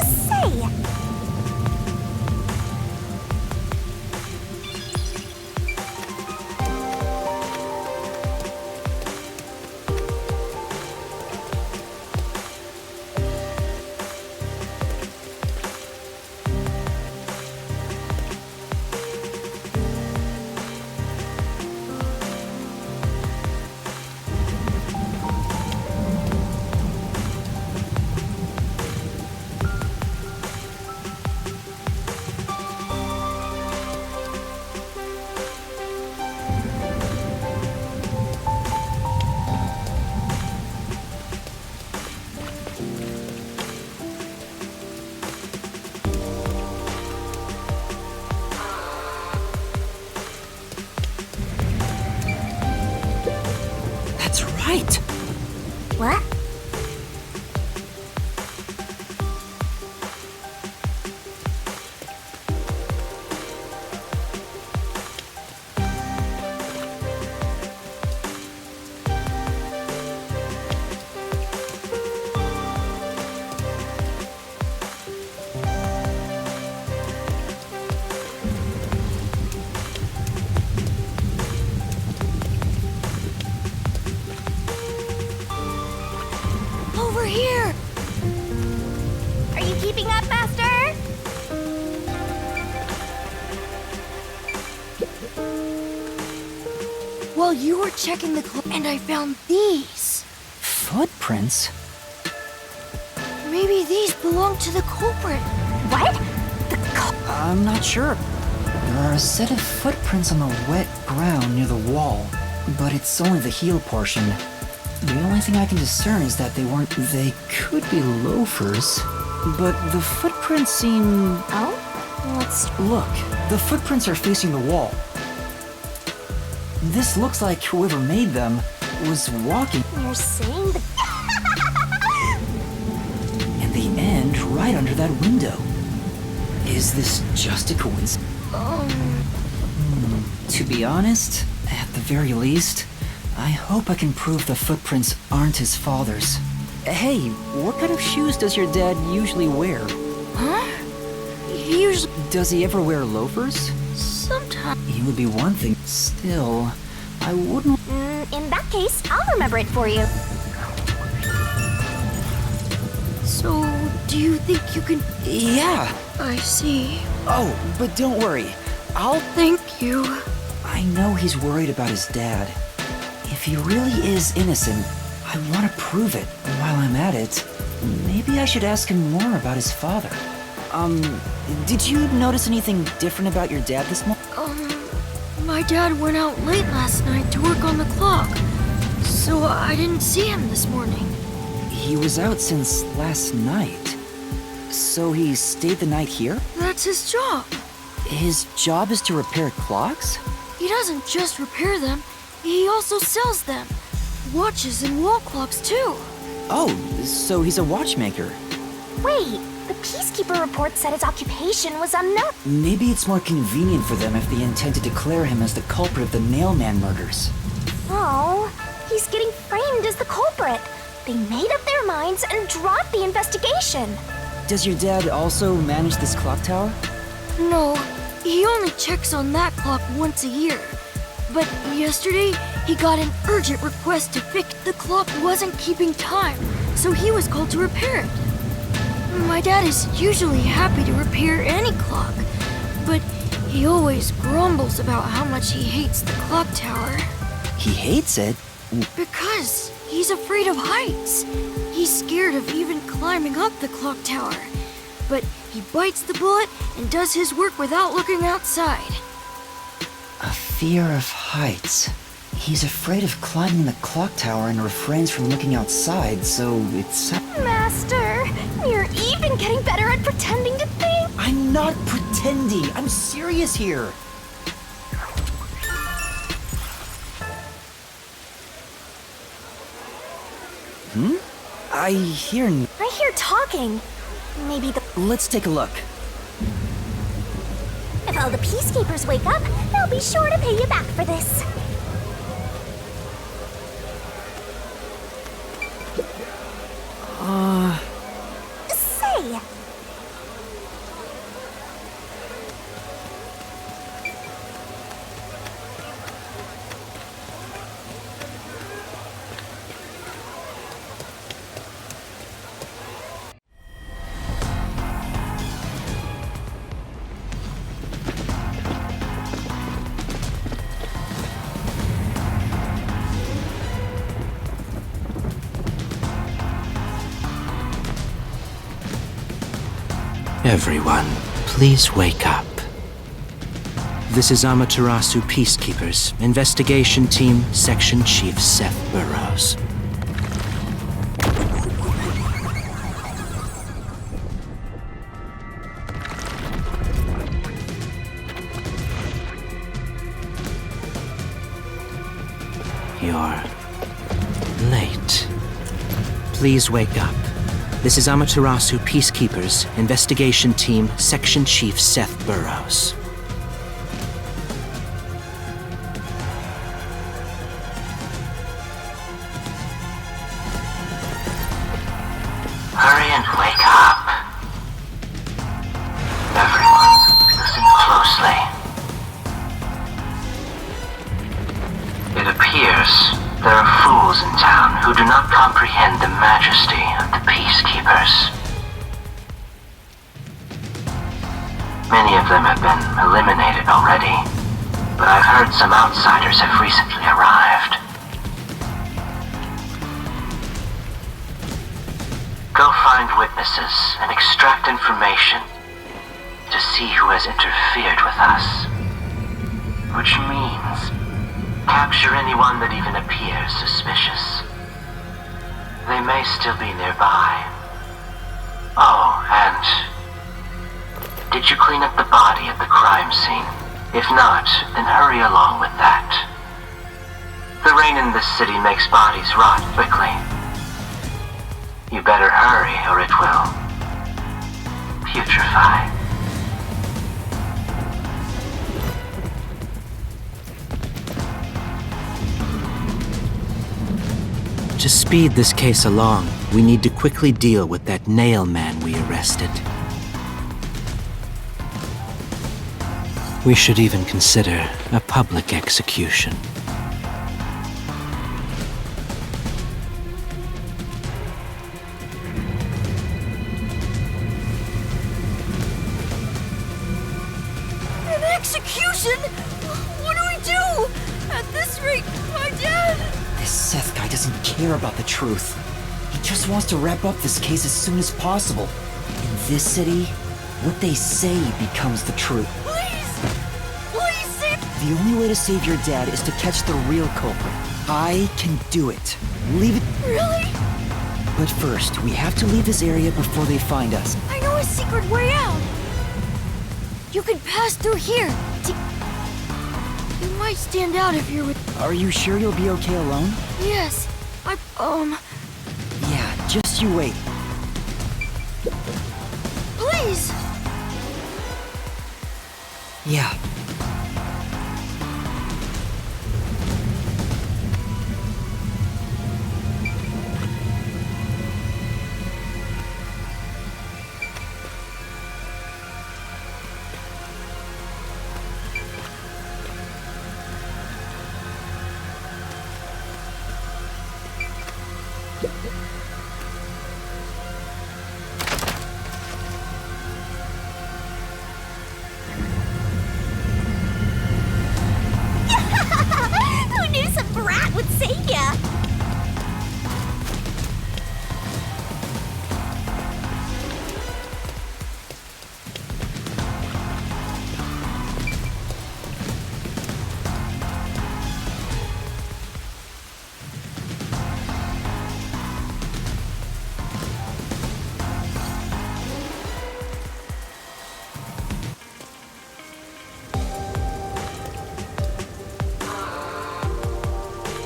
Say, That's right. what? Over here! Are you keeping up, Master? Well, you were checking the and I found these. Footprints? Maybe these belong to the culprit. What? I'm not sure. There are a set of footprints on the wet ground near the wall, but it's only the heel portion. The only thing I can discern is that they could be loafers, but the footprints seem... Oh? Look, the footprints are facing the wall. This looks like whoever made them was walking, You're saying the... and they end right under that window. Is this just a coincidence? To be honest, at the very least, I hope I can prove the footprints aren't his father's. Hey, what kind of shoes does your dad usually wear? Huh? He usually... Does he ever wear loafers? Sometimes... He would be one thing. Still, I wouldn't... in that case, I'll remember it for you. So, do you think you can... Yeah. I see. Oh, but don't worry. I'll... Thank you. I know he's worried about his dad. If he really is innocent, I want to prove it. While I'm at it, maybe I should ask him more about his father. Did you notice anything different about your dad this morning? My dad went out late last night to work on the clock, so I didn't see him this morning. He was out since last night. So he stayed the night here? That's his job. His job is to repair clocks? He doesn't just repair them, he also sells them. Watches and wall clocks, too. Oh, so he's a watchmaker. Wait, the Peacekeeper report said his occupation was unknown. Maybe it's more convenient for them if they intend to declare him as the culprit of the Nailman murders. Oh, he's getting framed as the culprit. They made up their minds and dropped the investigation. Does your dad also manage this clock tower? No, he only checks on that clock once a year. But yesterday, he got an urgent request to fix the clock wasn't keeping time, so he was called to repair it. My dad is usually happy to repair any clock, but he always grumbles about how much he hates the clock tower. He hates it? Because he's afraid of heights. He's scared of even climbing up the clock tower. But he bites the bullet and does his work without looking outside. A fear of heights. He's afraid of climbing the clock tower and refrains from looking outside, so it's... Master, you're even getting better at pretending to think. I'm not pretending. I'm serious here. I hear... I hear talking. Maybe the... Let's take a look. If all the peacekeepers wake up, they'll be sure to pay you back for this. Say... Everyone, please wake up. This is Amaterasu Peacekeepers, Investigation Team, Section Chief Seth Burrows. You're late. Please wake up. This is Amaterasu Peacekeepers, Investigation Team, Section Chief Seth Burrows. Hurry and wake up. Everyone, listen closely. It appears there are fools in town who do not comprehend the majesty of the Peacekeepers. Many of them have been eliminated already, but I've heard some outsiders have recently arrived. Go find witnesses and extract information to see who has interfered with us. Which means capture anyone that even appears suspicious. They may still be nearby. Oh, and did you clean up the body at the crime scene? If not, then hurry along with that. The rain in this city makes bodies rot quickly. You better hurry or it will putrefy. To speed this case along, we need to quickly deal with that nail man we arrested. We should even consider a public execution. An execution? What do we do? At this rate, my dad... This Seth guy doesn't care about the truth. He just wants to wrap up this case as soon as possible. In this city, what they say becomes the truth. Please save... The only way to save your dad is to catch the real culprit. I can do it. Leave it... Really? But first, we have to leave this area before they find us. I know a secret way out. You could pass through here. You might stand out if you're with... Are you sure you'll be okay alone? Yes. Yeah, just you wait. Please! Yeah. Who knew some brat would save ya?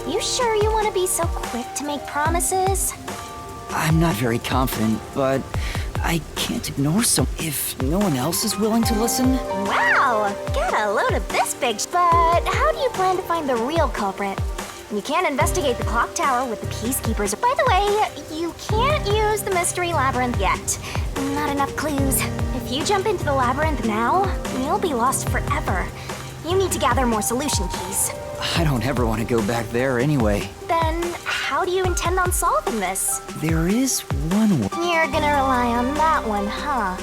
You sure you want to be so quick to make promises? I'm not very confident, but I can't ignore some. If no one else is willing to listen. Wow, get a load of this big But how do you plan to find the real culprit? You can't investigate the clock tower with the peacekeepers. By the way, you can't use the mystery labyrinth yet. Not enough clues. If you jump into the labyrinth now, you'll be lost forever. You need to gather more solution keys. I don't ever want to go back there anyway. Then, how do you intend on solving this? There is one way. You're gonna rely on that one, huh?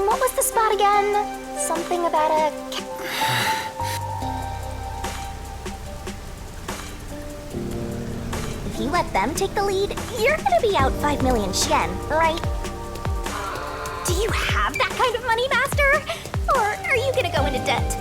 What was the spot again? Something about a... If you let them take the lead, you're gonna be out 5 million Shen, right? Do you have that kind of money, Master? Or are you gonna go into debt?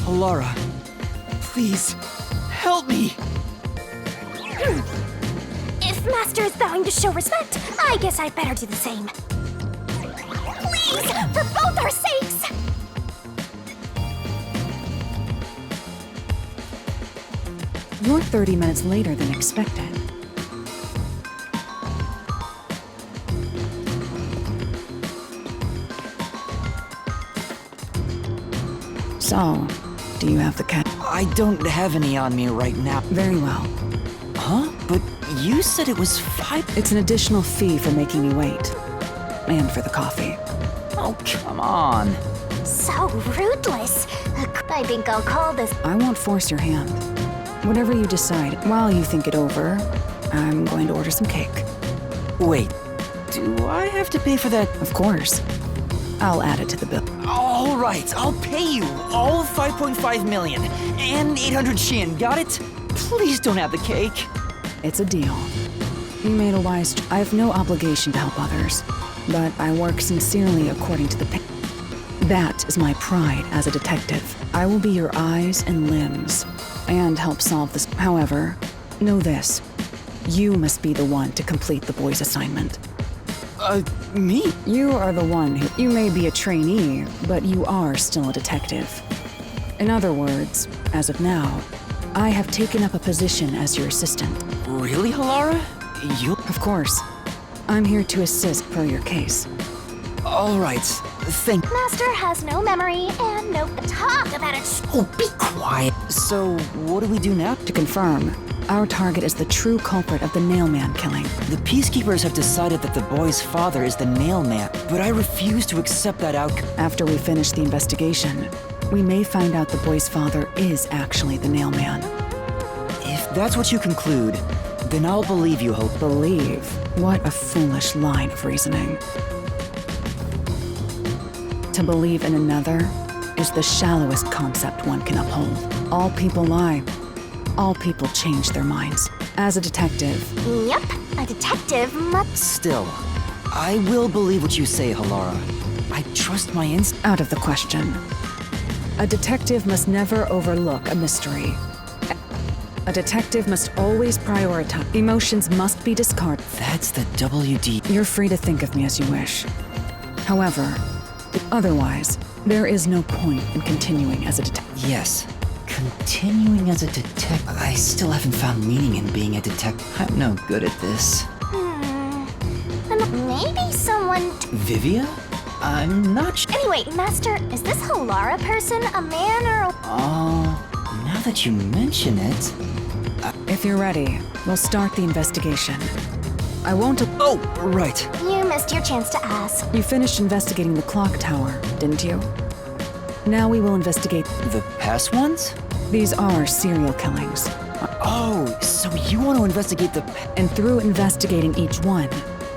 Laura, please, help me! If Master is vowing to show respect, I guess I'd better do the same. Please, for both our sakes! You're 30 minutes later than expected. So, do you have the cat? I don't have any on me right now. Very well. Huh? But you said it was 5... It's an additional fee for making me wait. And for the coffee. Oh, come on. So ruthless. I think I'll call this... I won't force your hand. Whatever you decide, while you think it over, I'm going to order some cake. Wait, do I have to pay for that? Of course. I'll add it to the bill. All right, I'll pay you all 5.5 million and 800 Shin, got it? Please don't have the cake. It's a deal. You made a wise... I have no obligation to help others, but I work sincerely according to the pay. That is my pride as a detective. I will be your eyes and limbs, and help solve this. However, know this. You must be the one to complete the boy's assignment. Me? You are the one who... You may be a trainee, but you are still a detective. In other words, as of now, I have taken up a position as your assistant. Really, Halara? You... Of course. I'm here to assist per your case. All right, Master has no memory and no talk about it. Oh, be quiet. So, what do we do now? To confirm, our target is the true culprit of the Nailman killing. The Peacekeepers have decided that the boy's father is the Nailman, but I refuse to accept that outcome. After we finish the investigation, we may find out the boy's father is actually the Nailman. If that's what you conclude, then I'll believe you, Hope. Believe? What a foolish line of reasoning. To believe in another is the shallowest concept one can uphold. All people lie. All people change their minds. As a detective... Yep, a detective must... Still, I will believe what you say, Halara. I trust my instinct. Out of the question. A detective must never overlook a mystery. A detective must always prioritize. Emotions must be discarded. That's the WD. You're free to think of me as you wish. However, otherwise, there is no point in continuing as a detective. Yes. Continuing as a detective. I still haven't found meaning in being a detective. I'm no good at this. Maybe someone... Vivia? I'm not Anyway, Master, is this Halara person a man or... Now that you mention it... If you're ready, we'll start the investigation. I won't... Oh, right. You missed your chance to ask. You finished investigating the clock tower, didn't you? Now we will investigate... The past ones? These are serial killings. Oh, so you want to investigate the... And through investigating each one,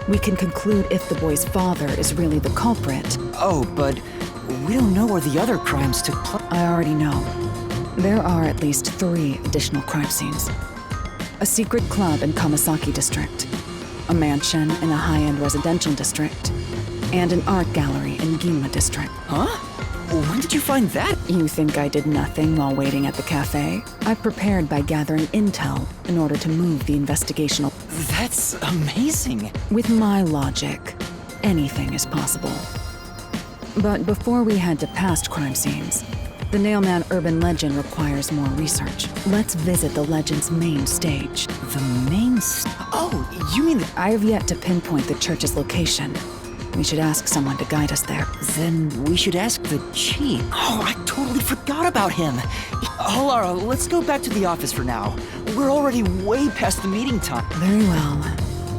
we can conclude if the boy's father is really the culprit. Oh, but we don't know where the other crimes took place. I already know. There are at least 3 additional crime scenes. A secret club in Kamasaki district, a mansion in a high-end residential district, and an art gallery in Ginma district. Huh? When did you find that? You think I did nothing while waiting at the cafe? I prepared by gathering intel in order to move the investigational... That's amazing. With my logic, anything is possible. But before we head to past crime scenes, the Nailman urban legend requires more research. Let's visit the legend's main stage. The main Oh, you mean I have yet to pinpoint the church's location. We should ask someone to guide us there. Then we should ask the chief. Oh, I totally forgot about him. Oh, Lara, let's go back to the office for now. We're already way past the meeting time. Very well.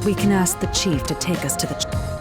We can ask the chief to take us to the...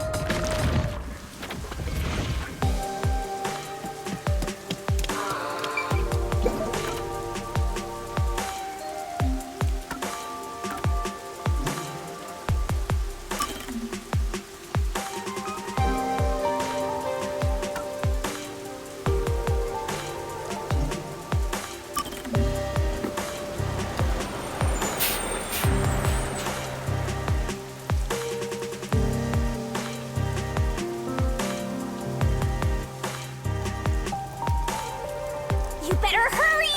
You better hurry!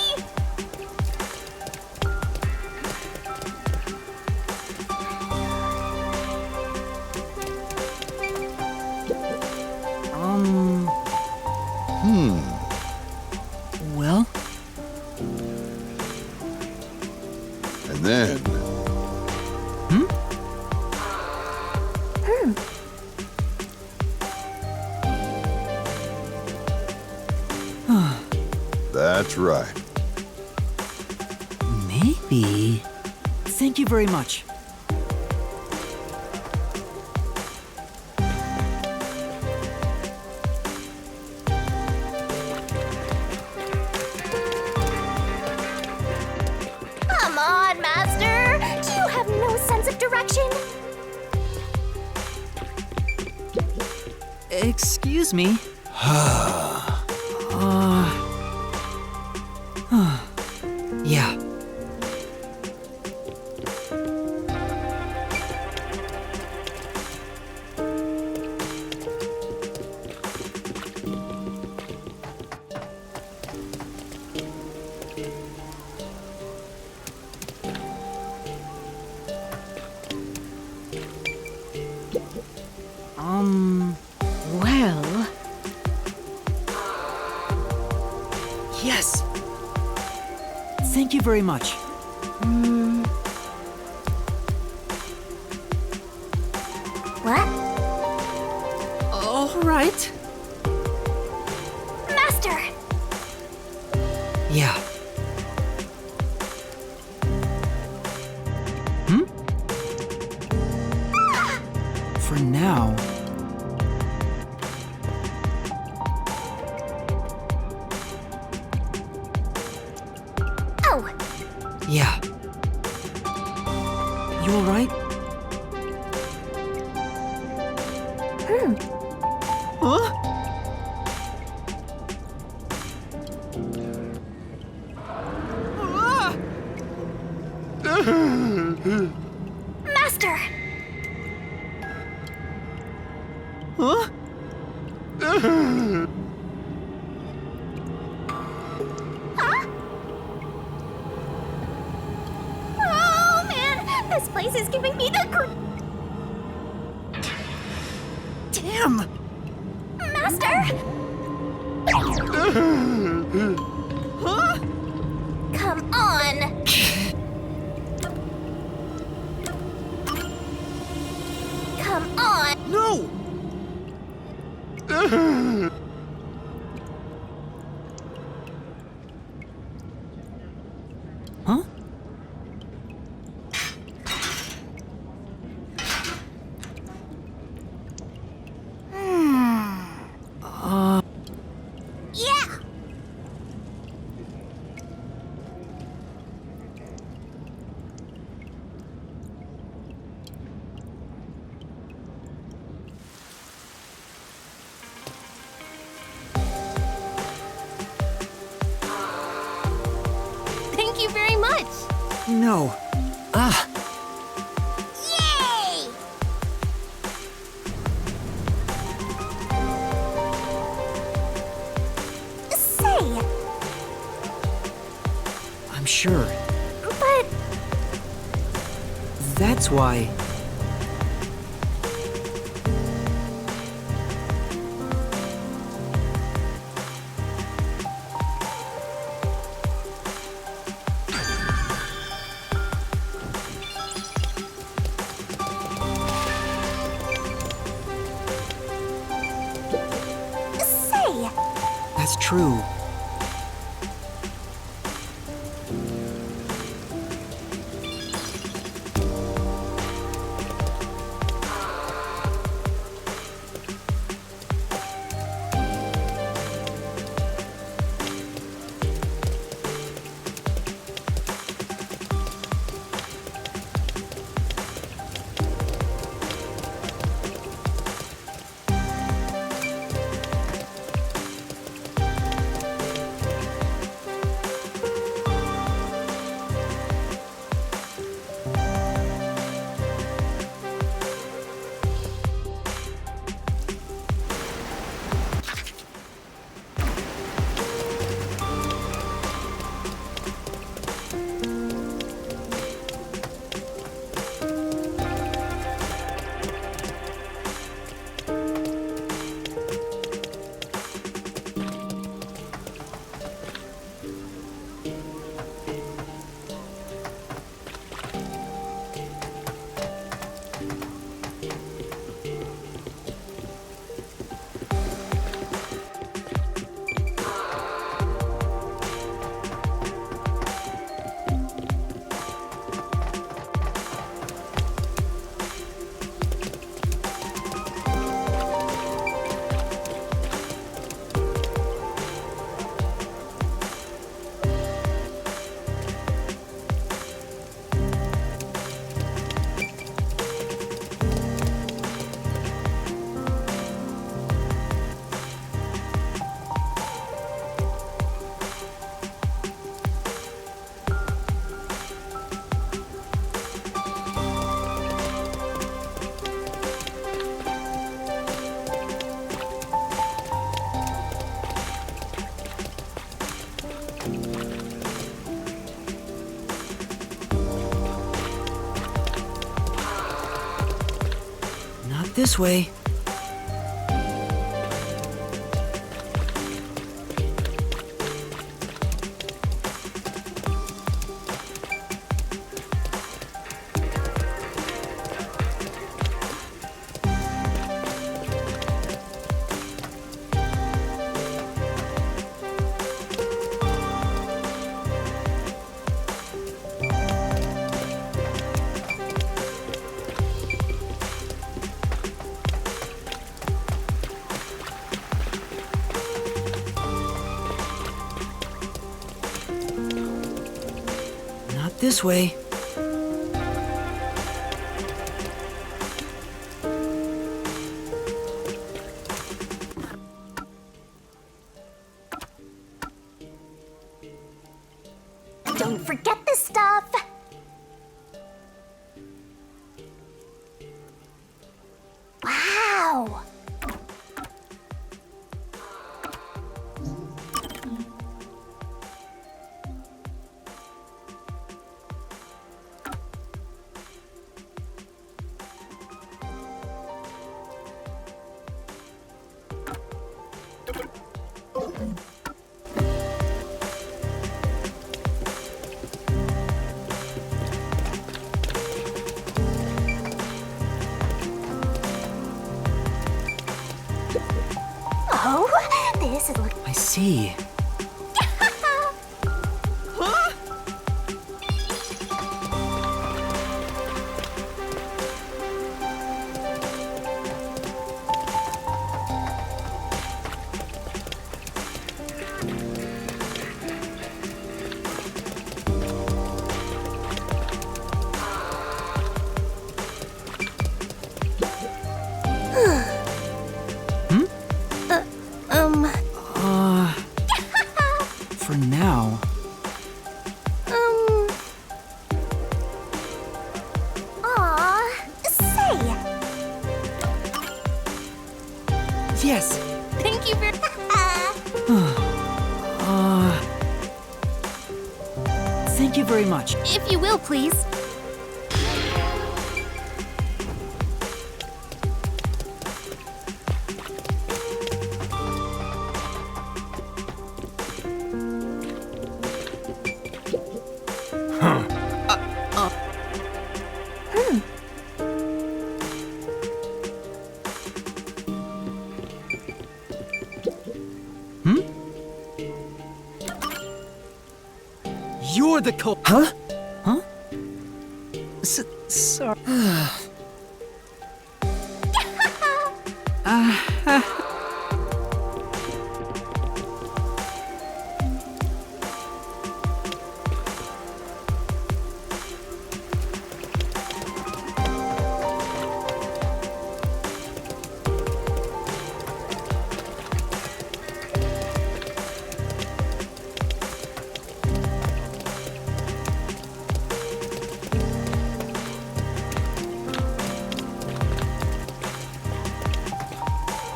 Well? And then... That's right. Maybe. Thank you very much. Come on, Master! Do you have no sense of direction? Excuse me. Yeah. Well... Yes! Thank you very much. What? All right. Master! Yeah. For now... Oh! Yeah. You all right? Huh? Master! Huh? Oh, man! This place is giving me the Damn! Master! Huh? Come on! Come on! No! Huh? Yeah! Thank you very much! No. Ah! Yay! Sure. But That's why. say, That's true. Not this way. Not this way. don't forget this stuff. Wow. Oh, this is I see. For now. Aw, say. Yes. Thank you for. Thank you very much. If you will, please. You're the Huh? Huh? Sorry.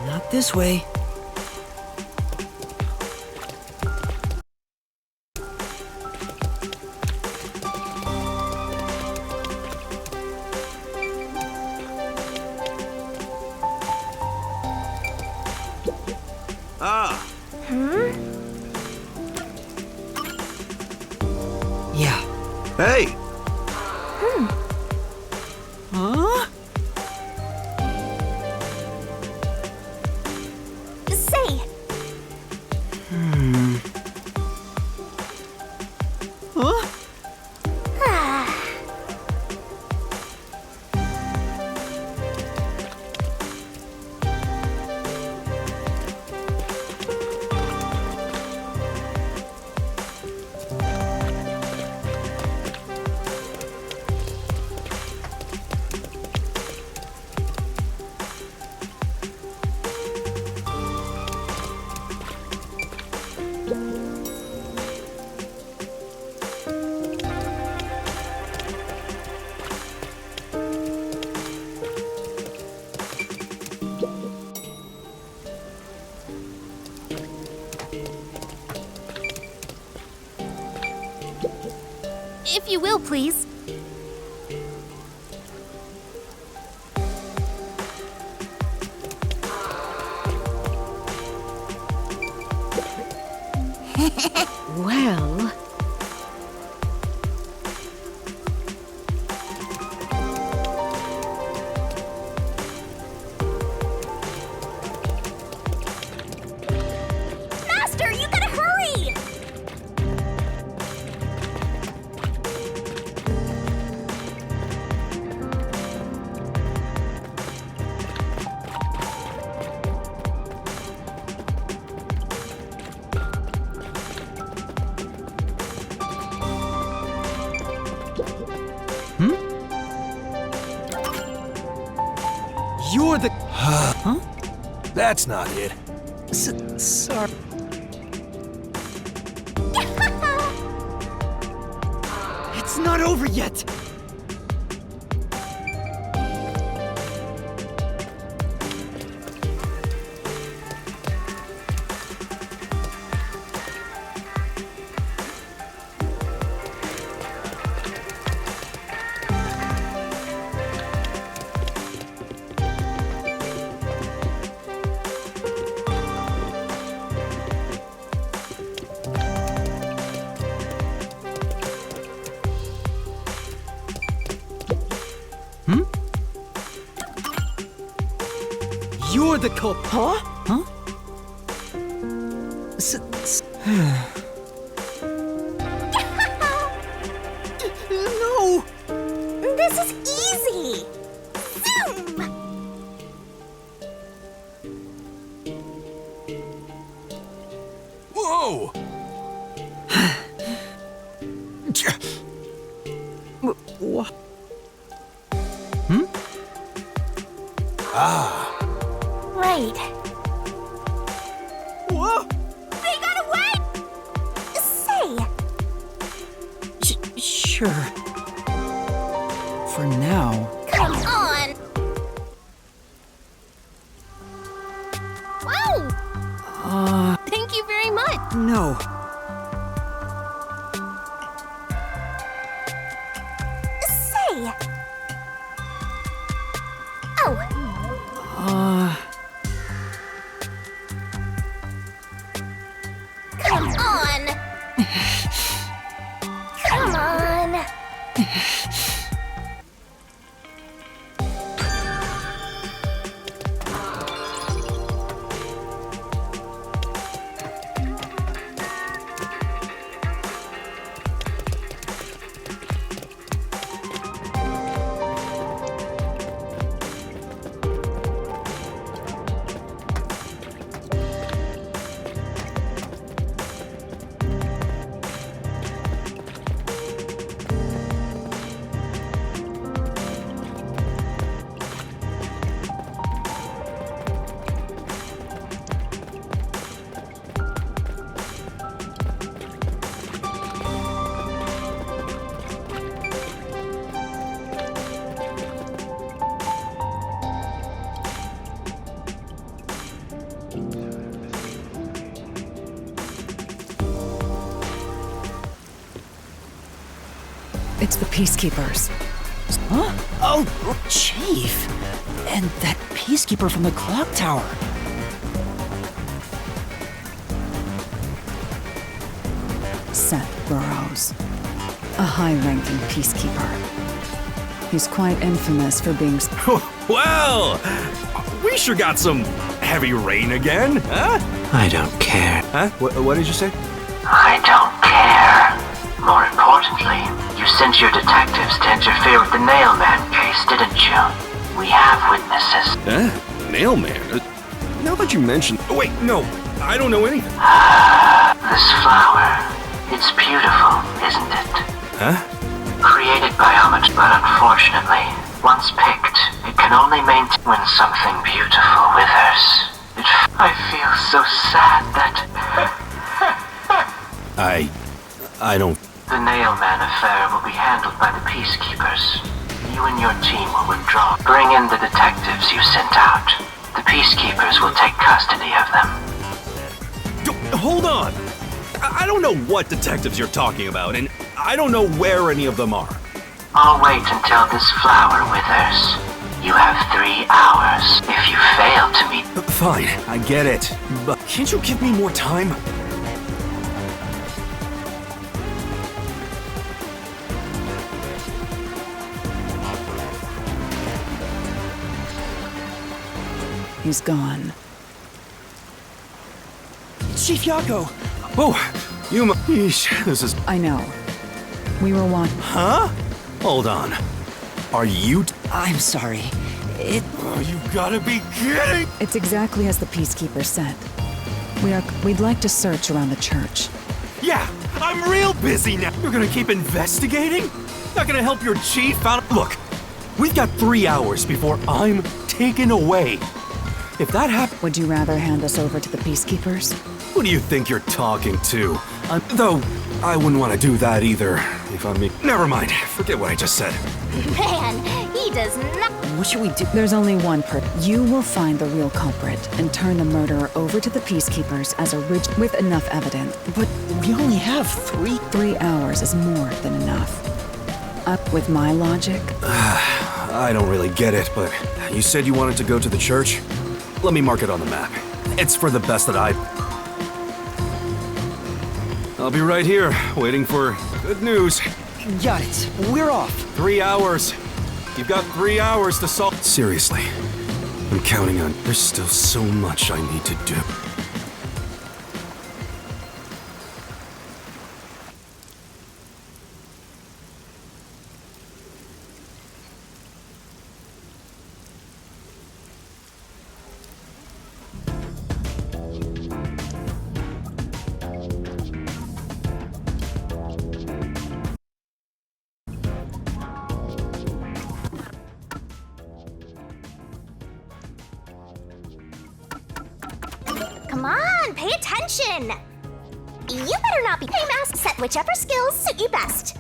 Not this way. Yeah. Hey! Huh? Say, Huh? If you will, please. Well... Master, you gotta hurry! You're the... Huh? That's not it. Sorry. It's not over yet! You're the culprit. Huh? Huh? No! This is easy! Zoom! Whoa! What? Right. Whoa! They got away! Say, Sure. For now. come on! Wow! Thank you very much! No. Come on! Come on! It's the Peacekeepers. Huh? Oh, Chief! And that peacekeeper from the clock tower. Seth Burrows. A high-ranking peacekeeper. He's quite infamous for being... Well, we sure got some heavy rain again, huh? I don't care. Huh? What did you say? I don't care. More importantly, you sent your detectives to interfere with the Nailman case, didn't you? We have witnesses. Nailman? Now that you mention... Oh, wait, no. I don't know anything. This flower. It's beautiful, isn't it? Huh? Created by Homage, but unfortunately, once picked, it can only maintain when something beautiful withers. I feel so sad that... I don't... The Nailman affair will be handled by the Peacekeepers. You and your team will withdraw. Bring in the detectives you sent out. The Peacekeepers will take custody of them. Hold on! I don't know what detectives you're talking about, and I don't know where any of them are. I'll wait until this flower withers. You have 3 hours. If you fail to meet... Fine, I get it. But can't you give me more time? He's gone. Chief Yako! Oh, Yeesh, this is... I know. We were Huh? Hold on. Are you... I'm sorry. Oh, you gotta be kidding! It's exactly as the Peacekeeper said. We'd like to search around the church. Yeah, I'm real busy now. You're gonna keep investigating? Not gonna help your chief out? Look, we've got 3 hours before I'm taken away. If that happens... Would you rather hand us over to the Peacekeepers? Who do you think you're talking to? Though, I wouldn't want to do that either, if I mean... Never mind, forget what I just said. Man, he does not... What should we do? There's only one You will find the real culprit and turn the murderer over to the Peacekeepers as a with enough evidence. But we only have 3 hours is more than enough. Up with my logic? I don't really get it, but you said you wanted to go to the church? Let me mark it on the map. It's for the best that I'll be right here, waiting for good news. Got it. We're off. 3 hours. You've got 3 hours to solve... Seriously, I'm counting on... There's still so much I need to do. Come on, pay attention! You better not be pay mask. Set whichever skills suit you best.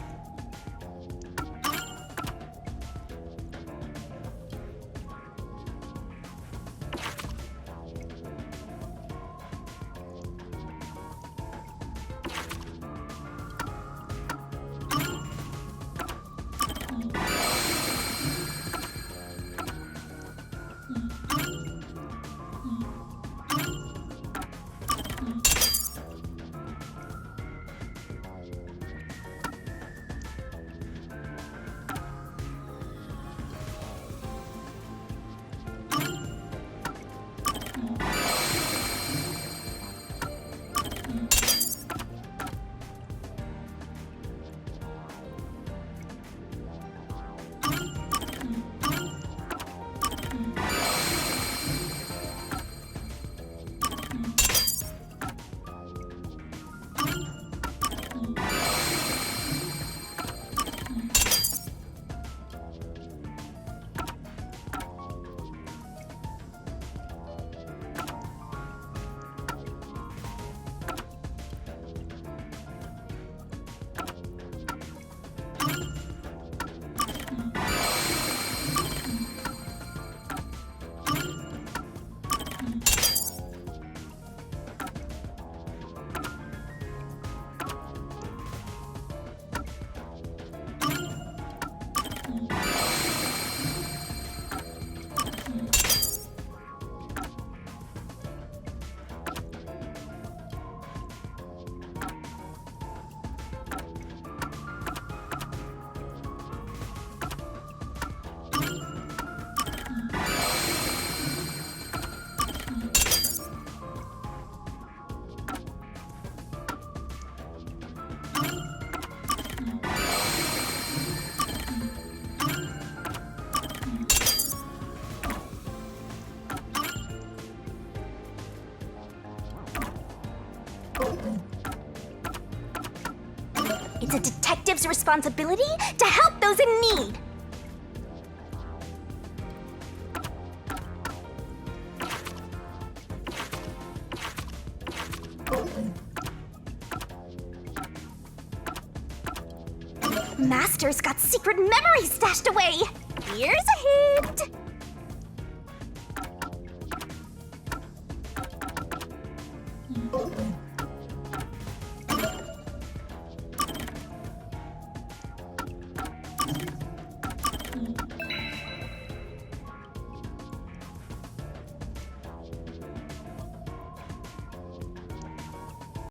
detective's responsibility to help those in need. Master's got secret memories stashed away. Here's a hint.